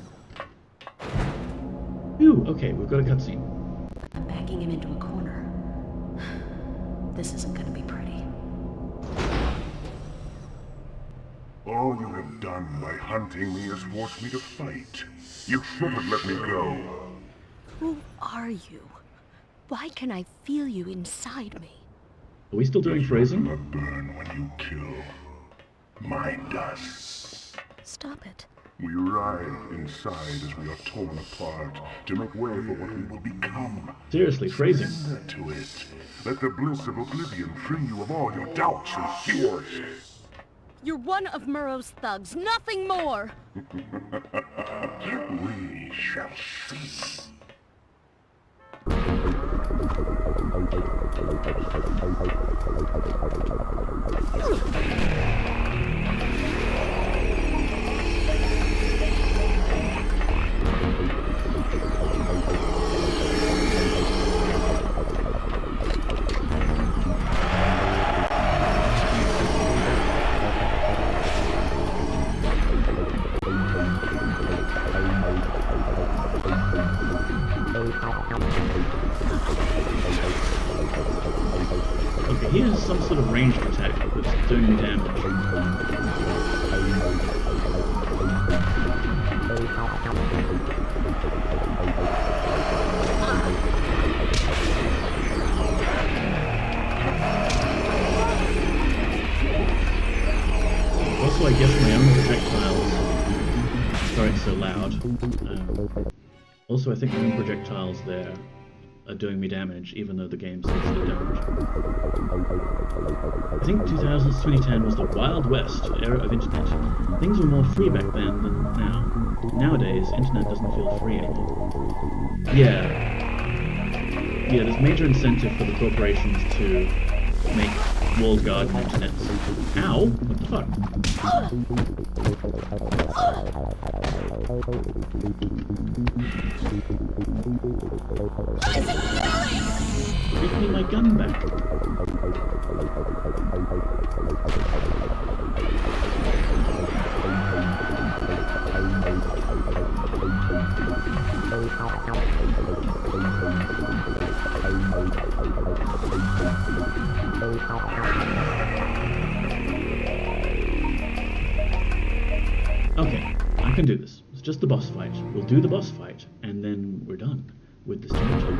Ooh, okay, we've got a cutscene. I'm backing him into a corner. This isn't gonna be pretty. All you have done by hunting me has forced me to fight. You should have let me go. Who are you? Why can I feel you inside me? Are we still doing phrasing? Blood burn when you kill. Mine does. Stop it. We writhe inside as we are torn apart to make way for what we will become. Seriously, phrasing. Surrender to it. Let the bliss of oblivion free you of all your doubts and fears. You're one of Murrow's thugs, nothing more! We shall see. Okay, here's some sort of ranged attack that's doing me damage. Also, I guess my own projectiles... Sorry it's so loud. Also, I think my own projectiles there are doing me damage, even though the game says they don't. I think 2000s 2010 was the Wild West era of internet. Things were more free back then than now. Nowadays, internet doesn't feel free anymore. Yeah, there's major incentive for the corporations to make walled garden internets. Ow! What the fuck? Give me my gun back. Okay, I can do this. It's just the boss fight. We'll do the boss fight, and then we're done with this chapter.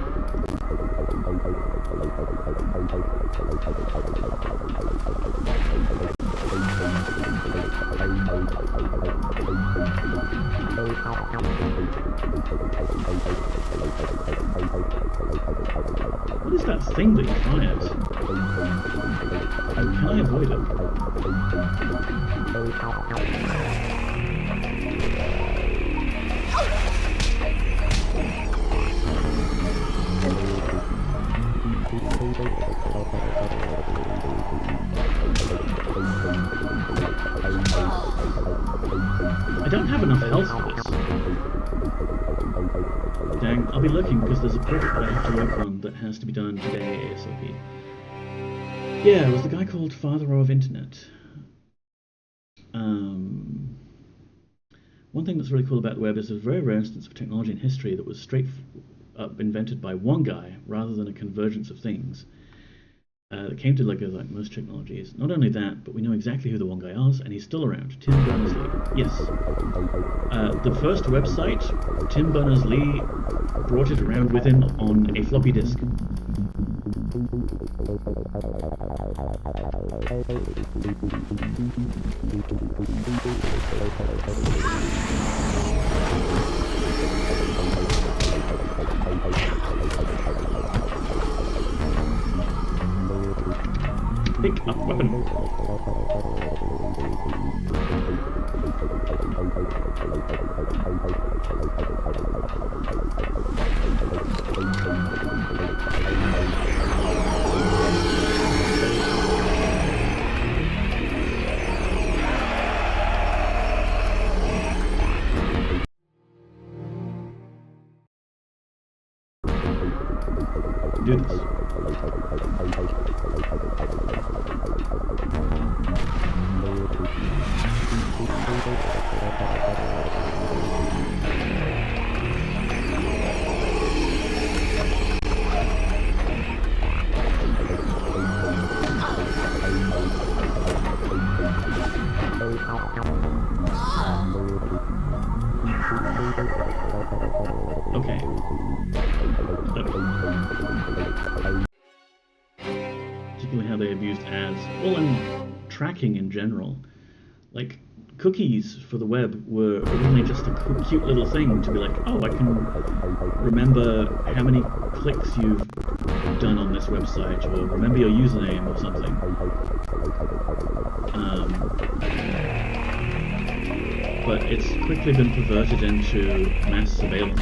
What is that thing that he fires? And can I avoid it? I don't have enough health for this. Dang, I'll be looking because there's a project that I have to work on that has to be done today ASAP. Yeah, it was the guy called Father of Internet. One thing that's really cool about the web is there's a very rare instance of technology in history that was straight up invented by one guy rather than a convergence of things. That came to like most technologies. Not only that, but we know exactly who the one guy is, and he's still around. Tim Berners-Lee. Yes. The first website, Tim Berners-Lee brought it around with him on a floppy disk. Pick up weapon. Do this. Okay. they abused ads, well, and tracking in general. Like, cookies for the web were originally just a cute little thing to be like, oh, I can remember how many clicks you've done on this website, or remember your username or something. But it's quickly been perverted into mass surveillance.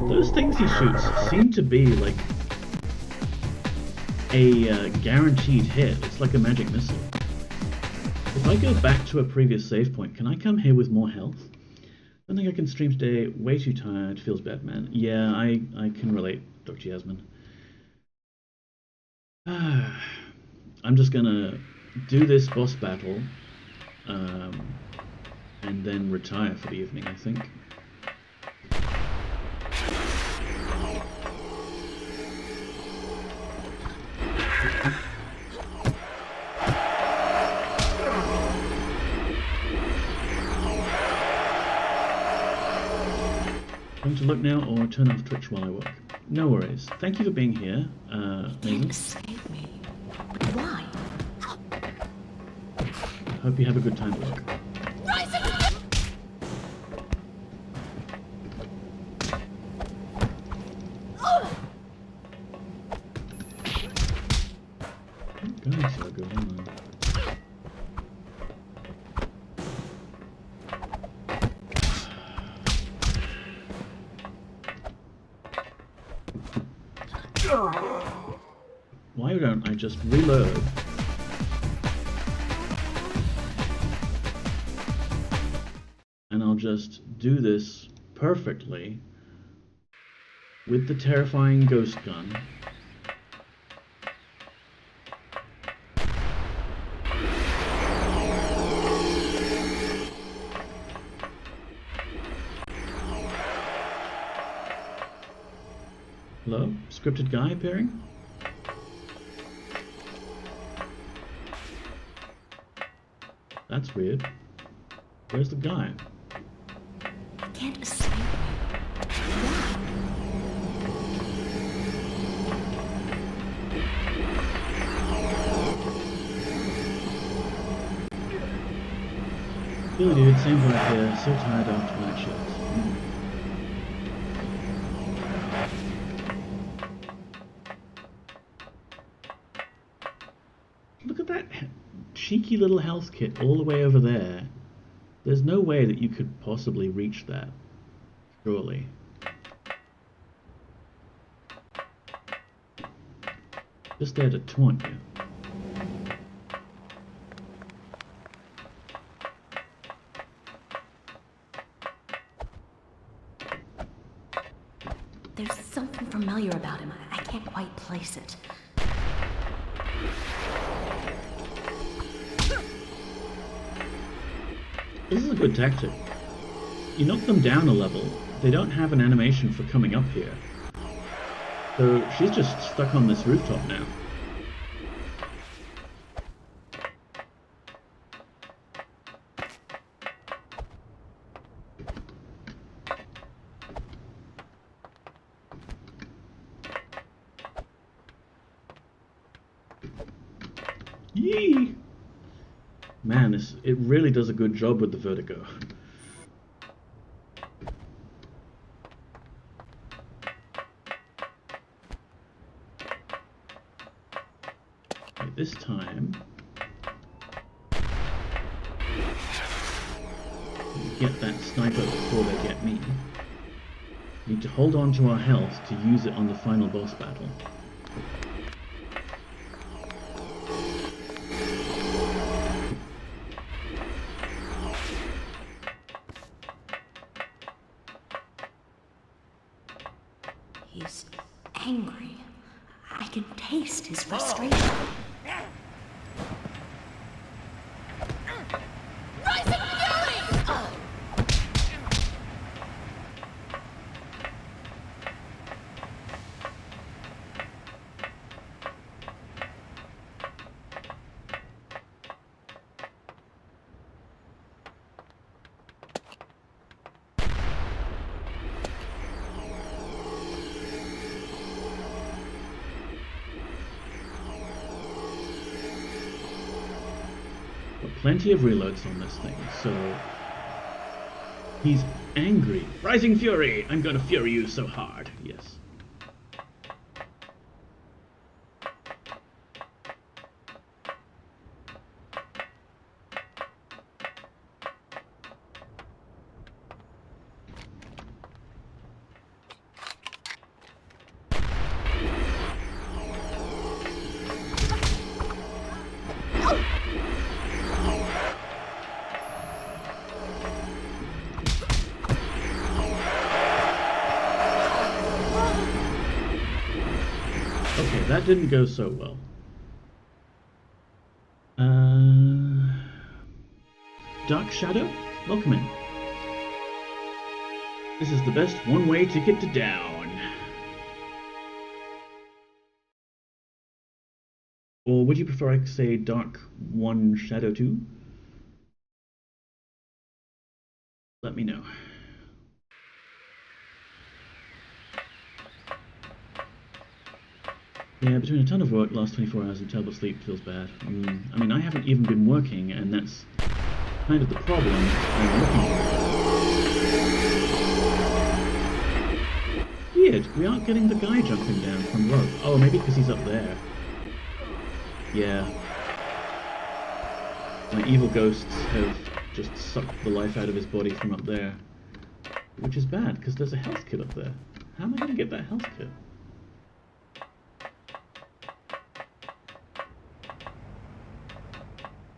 Those things he shoots seem to be like a guaranteed hit. It's like a magic missile. If I go back to a previous save point, can I come here with more health? I don't think I can stream today. Way too tired. Feels bad, man. Yeah, I can relate, Dr. Yasmin. I'm just gonna do this boss battle and then retire for the evening, I think. Going to look now or turn off Twitch while I work? No worries. Thank you for being here, Can't escape me. But why? Hope you have a good time at work. Going so good, aren't I? Why don't I just reload? And I'll just do this perfectly with the terrifying ghost gun. Hello? Scripted guy appearing? That's weird. Where's the guy? Can't escape me. Why? Billy dude, same vibe here. So tired after night shifts. Look at that cheeky little health kit all the way over there. There's no way that you could possibly reach that. Surely. Just there to taunt you. There's something familiar about him. I can't quite place it. This is a good tactic. You knock them down a level, they don't have an animation for coming up here. So she's just stuck on this rooftop now. Yee! Man, it really does a good job with the vertigo. Okay, this time, we get that sniper before they get me. We need to hold on to our health to use it on the final boss battle. He's angry. I can taste his frustration. plenty of reloads on this thing, so he's angry. Rising Fury! I'm gonna fury you so hard. Yes. Okay, that didn't go so well. Dark Shadow, welcome in. This is the best one-way ticket to down. Or would you prefer I say Dark 1 Shadow 2? Let me know. Yeah, between a ton of work, last 24 hours, and terrible sleep feels bad. I mean, I haven't even been working, and that's kind of the problem I'm looking for. Weird, we aren't getting the guy jumping down from rope. Oh, maybe because he's up there. Yeah. My evil ghosts have just sucked the life out of his body from up there. Which is bad, because there's a health kit up there. How am I going to get that health kit?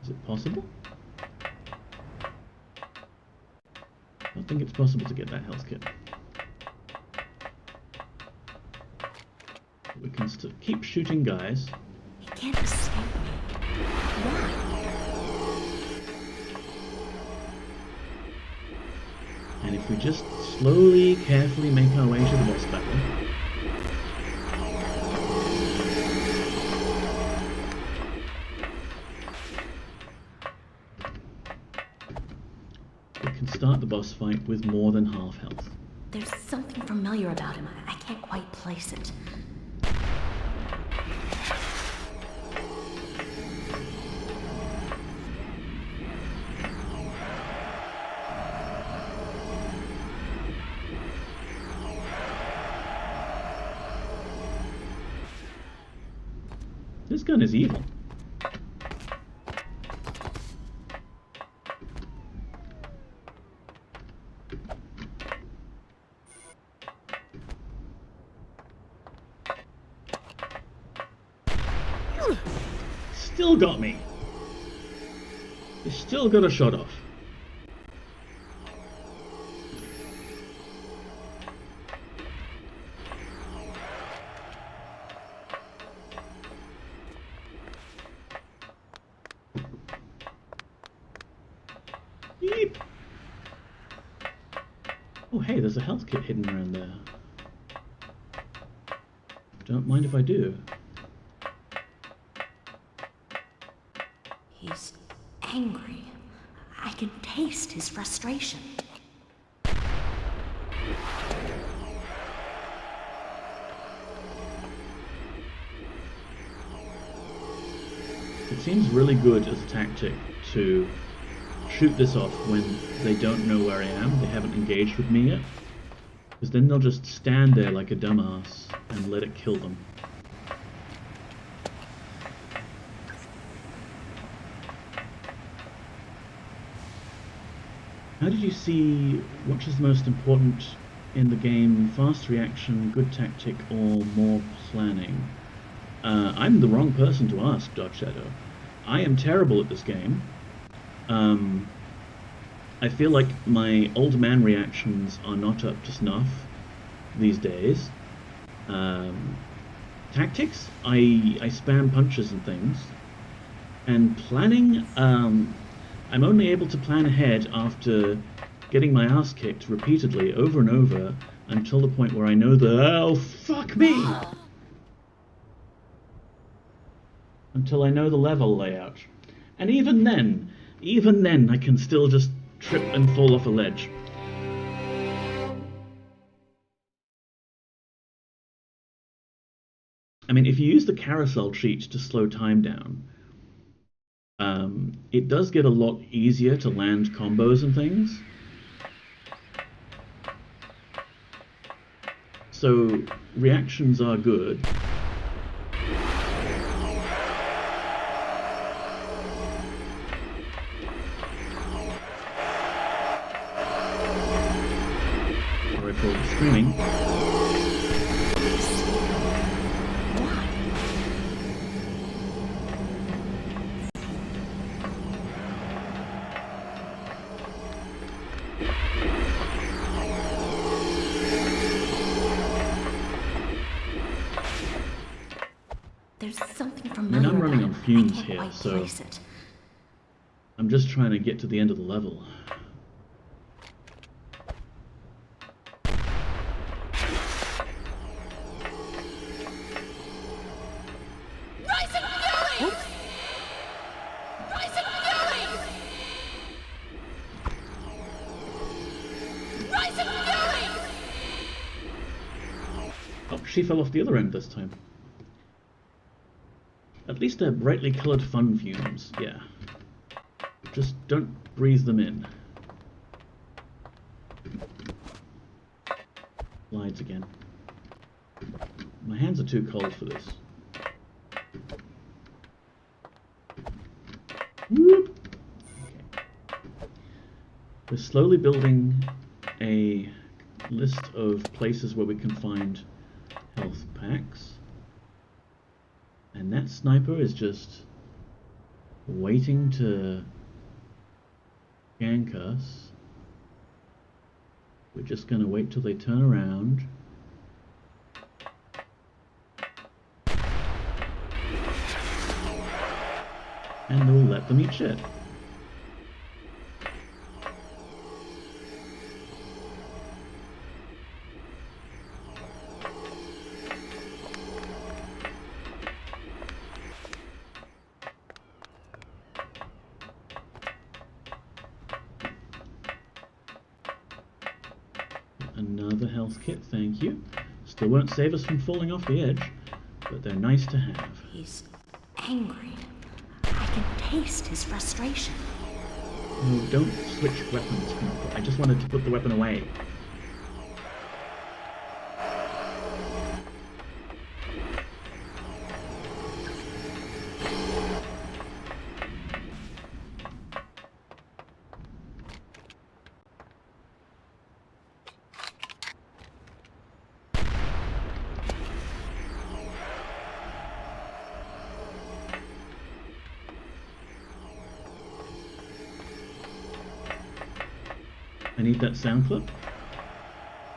Is it possible? I don't think it's possible to get that health kit. We can still keep shooting guys. He can't escape me. Why? And if we just slowly, carefully make our way to the boss battle. We can start the boss fight with more than half health. There's something familiar about him. I can't quite place it. This gun is evil. Still got me. You still got a shot off. Yeep. Oh hey, there's a health kit hidden around there. Don't mind if I do. He's angry. I can taste his frustration. It seems really good as a tactic to shoot this off when they don't know where I am, they haven't engaged with me yet. Because then they'll just stand there like a dumbass and let it kill them. How did you see which is most important in the game, fast reaction, good tactic, or more planning? I'm the wrong person to ask, Dark Shadow. I am terrible at this game. I feel like my old man reactions are not up to snuff these days. Tactics, I spam punches and things. And planning, I'm only able to plan ahead after getting my ass kicked repeatedly over and over until the point where I know oh, fuck me! Until I know the level layout. And even then I can still just trip and fall off a ledge. I mean, if you use the carousel cheat to slow time down, It does get a lot easier to land combos and things. So reactions are good. Or I call it screaming. There's something I familiar. mean, I'm running on about it. fumes I can't here, quite so place it. I'm just trying to get to the end of the level. Rise and fury! Rise and fury! Rise and fury! Oh, she fell off the other end this time. At least they're brightly coloured fun fumes, yeah. Just don't breathe them in. Slides again. My hands are too cold for this. Whoop! Okay. We're slowly building a list of places where we can find health packs. And that sniper is just waiting to gank us. We're just going to wait till they turn around. And we'll let them eat shit. Another health kit, thank you. Still won't save us from falling off the edge, but they're nice to have. He's angry. I can taste his frustration. No, don't switch weapons. I just wanted to put the weapon away. I need that sound clip.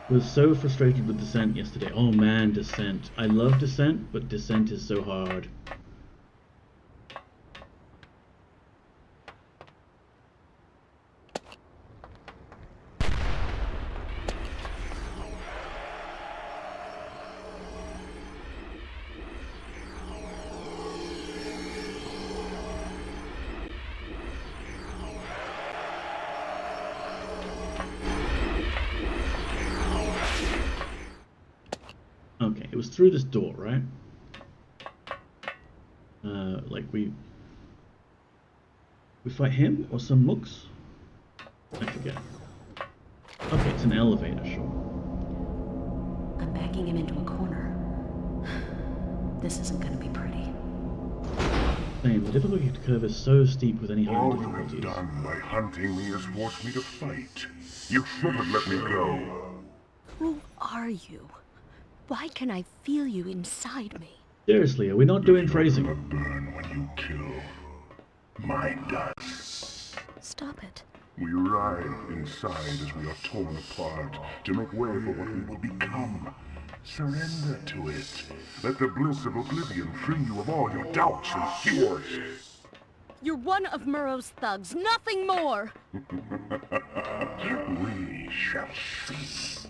Was so frustrated with Descent yesterday. Oh man, Descent. I love Descent, but Descent is so hard. Okay, it was through this door, right? Like we fight him or some mooks? I forget. Okay, it's an elevator, sure. I'm backing him into a corner. This isn't gonna be pretty. Same, the difficulty curve is so steep with any higher All you have difficulties. done by hunting me has forced me to fight. You should have let me go. Who are you? Why can I feel you inside me? Seriously, are we not doing Gonna phrasing? burn when you kill. Mine does. Stop it. We ride inside as we are torn apart to make way for what we will become. Surrender to it. Let the bliss of oblivion free you of all your doubts and fears. You're one of Murrow's thugs, nothing more! We shall see.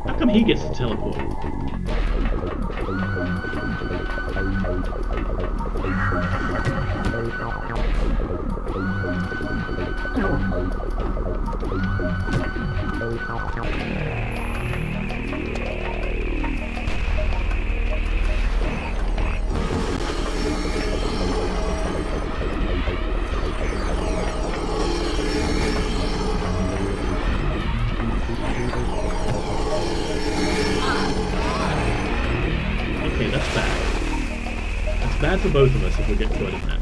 How come he gets to teleport? Okay, that's bad. That's bad for both of us if we get caught in that.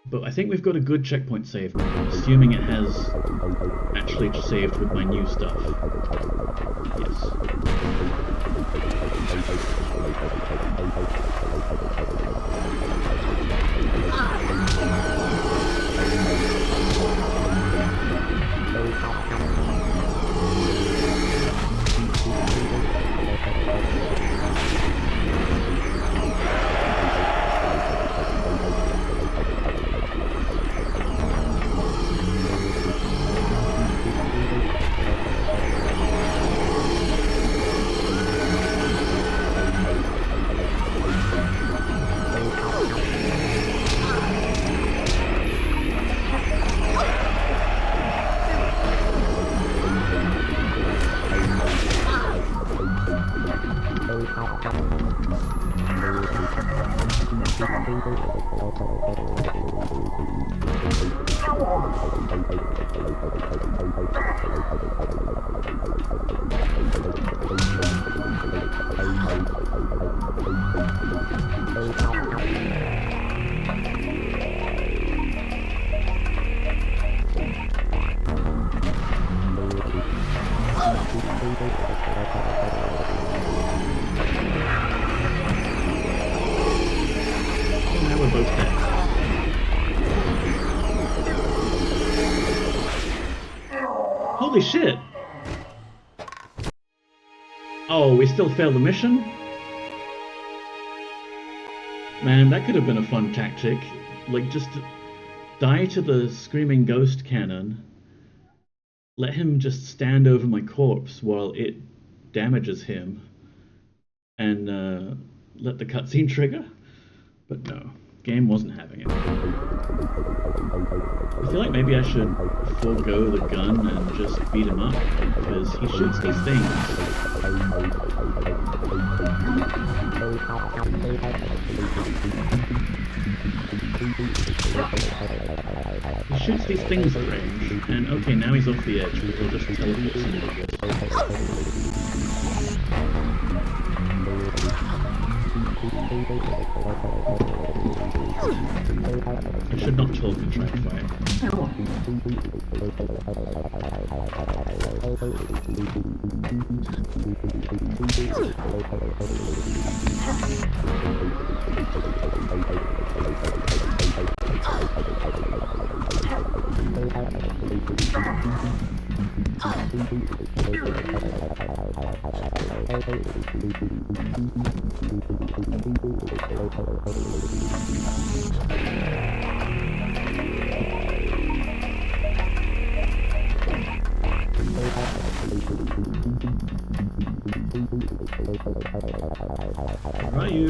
But I think we've got a good checkpoint saved now, assuming it has actually saved with my new stuff. Yes. Now we're both dead. Holy shit! Oh, we still failed the mission? Man, that could have been a fun tactic. Like, just die to the screaming ghost cannon, let him just stand over my corpse while it damages him, and let the cutscene trigger? But no, game wasn't having it. I feel like maybe I should forego the gun and just beat him up, because he shoots these things. He shoots these things at range, and okay, now he's off the edge, but he'll just teleport somewhere, I guess. I should not talk and try to fight. Where are you?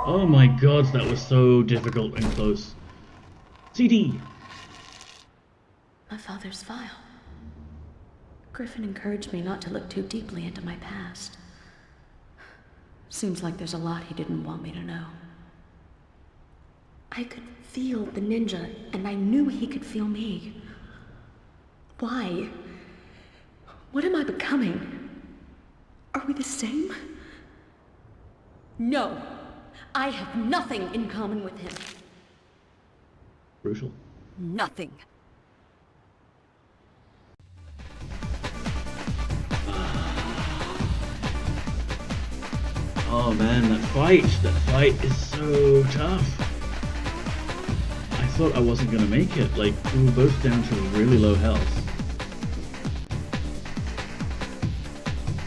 Oh my god, that was so difficult and close. CD! My father's file. Griffin encouraged me not to look too deeply into my past. Seems like there's a lot he didn't want me to know. I could feel the ninja, and I knew he could feel me. Why? What am I becoming? Are we the same? No! I have nothing in common with him. Brutal. Nothing. Oh man, that fight is so tough. I thought I wasn't gonna make it, like, we were both down to really low health.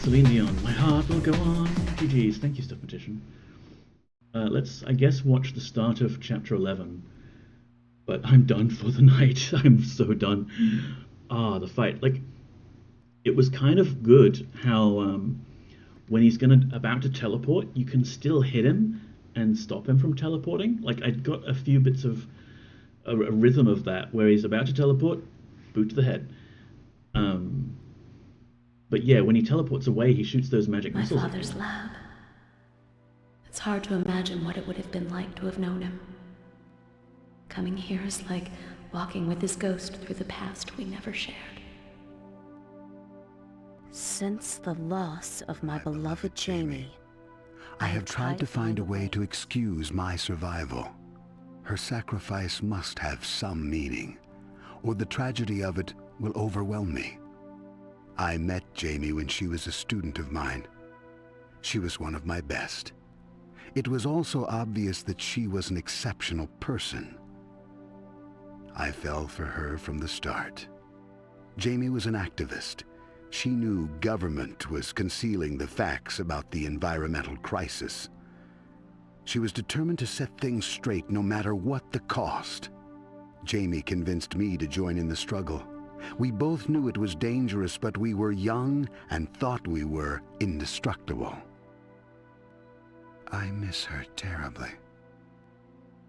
Celine Dion, my heart will go on. GG's, thank you, Stuffmatician. Let's, I guess, watch the start of chapter 11. But I'm done for the night. I'm so done. The fight. Like, it was kind of good how when he's about to teleport, you can still hit him and stop him from teleporting. Like, I got a few bits of a rhythm of that where he's about to teleport, boot to the head. But yeah, when he teleports away, he shoots those magic missiles. My father's lab. It's hard to imagine what it would have been like to have known him. Coming here is like walking with his ghost through the past we never shared. Since the loss of my beloved Jamie, I have tried to find a way to excuse my survival. Her sacrifice must have some meaning, or the tragedy of it will overwhelm me. I met Jamie when she was a student of mine. She was one of my best. It was also obvious that she was an exceptional person. I fell for her from the start. Jamie was an activist. She knew government was concealing the facts about the environmental crisis. She was determined to set things straight no matter what the cost. Jamie convinced me to join in the struggle. We both knew it was dangerous, but we were young and thought we were indestructible. I miss her terribly.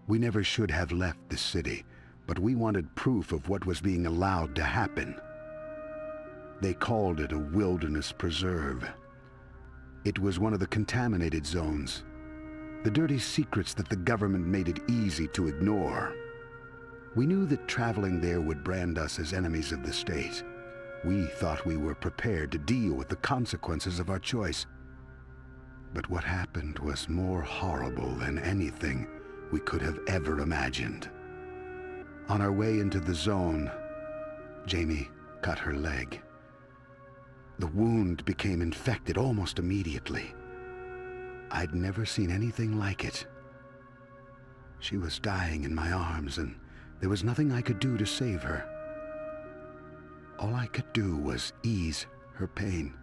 We never should have left the city, but we wanted proof of what was being allowed to happen. They called it a wilderness preserve. It was one of the contaminated zones, the dirty secrets that the government made it easy to ignore. We knew that traveling there would brand us as enemies of the state. We thought we were prepared to deal with the consequences of our choice. But what happened was more horrible than anything we could have ever imagined. On our way into the zone, Jamie cut her leg. The wound became infected almost immediately. I'd never seen anything like it. She was dying in my arms, and there was nothing I could do to save her. All I could do was ease her pain.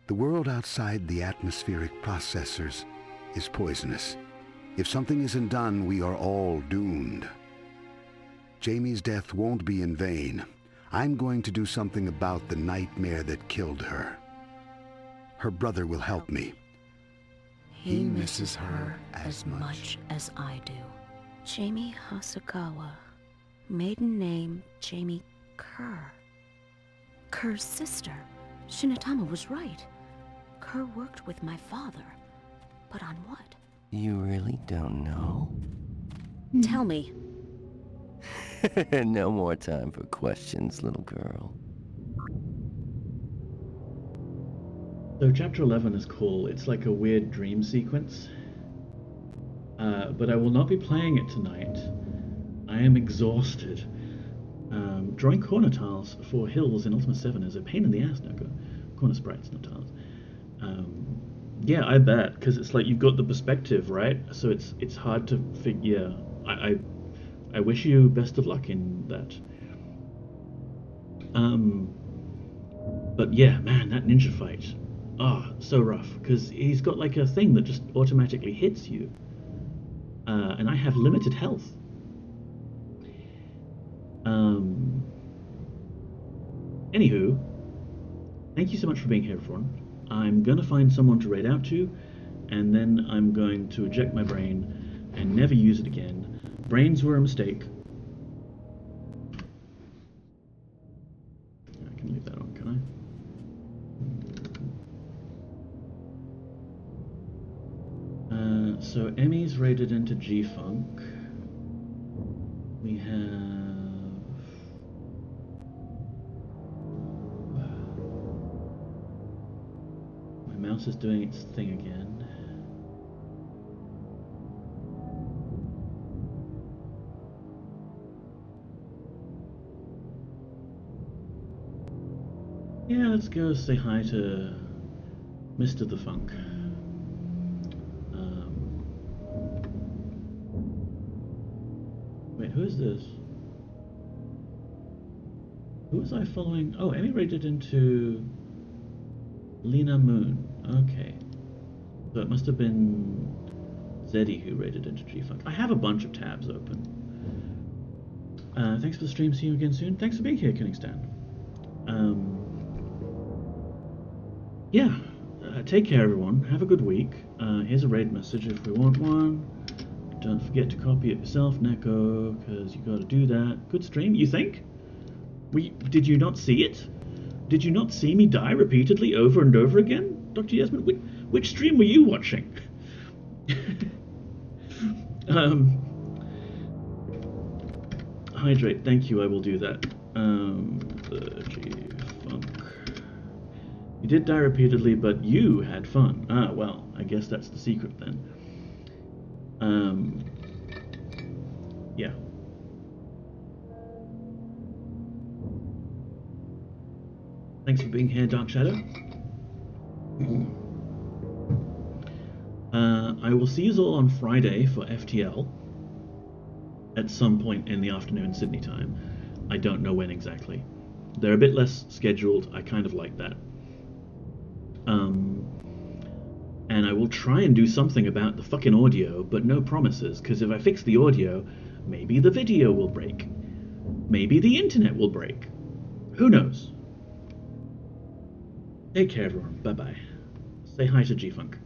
The world outside the atmospheric processors is poisonous. If something isn't done, we are all doomed. Jamie's death won't be in vain. I'm going to do something about the nightmare that killed her. Her brother will help me. he misses her as much as I do. Jamie Hasakawa. Maiden name Jamie Kerr. Kerr's sister. Shinatama was right. Kerr worked with my father. But on what? You really don't know? Tell me. No more time for questions, little girl. So chapter 11 is cool. It's like a weird dream sequence. But I will not be playing it tonight. I am exhausted. Drawing corner tiles for hills in Ultima 7 is a pain in the ass now. Corner sprites, not tiles. Yeah, I bet, because it's like you've got the perspective, right? So it's hard to figure. I wish you best of luck in that. But yeah, man, that ninja fight. So rough, because he's got like a thing that just automatically hits you. and I have limited health. Anywho, thank you so much for being here, everyone. I'm gonna find someone to raid out to, and then I'm going to eject my brain and never use it again. Brains were a mistake. I can leave that on, can I? So Emmy's raided into G-Funk. We have... My mouse is doing its thing again. Yeah, let's go say hi to Mr. The Funk. Wait, who is this? Who was I following? Oh, Emmy raided into Lena Moon. Okay. So it must have been Zeddy who raided into G-Funk. I have a bunch of tabs open. Thanks for the stream. See you again soon. Thanks for being here, Koenigstan. Yeah. Take care, everyone. Have a good week. Here's a raid message if we want one. Don't forget to copy it yourself, Neko, because you got to do that. Good stream, you think? Did you not see it? Did you not see me die repeatedly over and over again, Dr. Yasmin? Which stream were you watching? Hydrate, thank you, I will do that. The G-Funk. You did die repeatedly, but you had fun. Ah, well, I guess that's the secret then. Yeah. Thanks for being here, Dark Shadow. I will see you all on Friday for FTL at some point in the afternoon Sydney time. I don't know when exactly. They're a bit less scheduled. I kind of like that. And I will try and do something about the fucking audio, but no promises, because if I fix the audio, maybe the video will break. Maybe the internet will break. Who knows? Take care, everyone. Bye-bye. Say hi to G-Funk.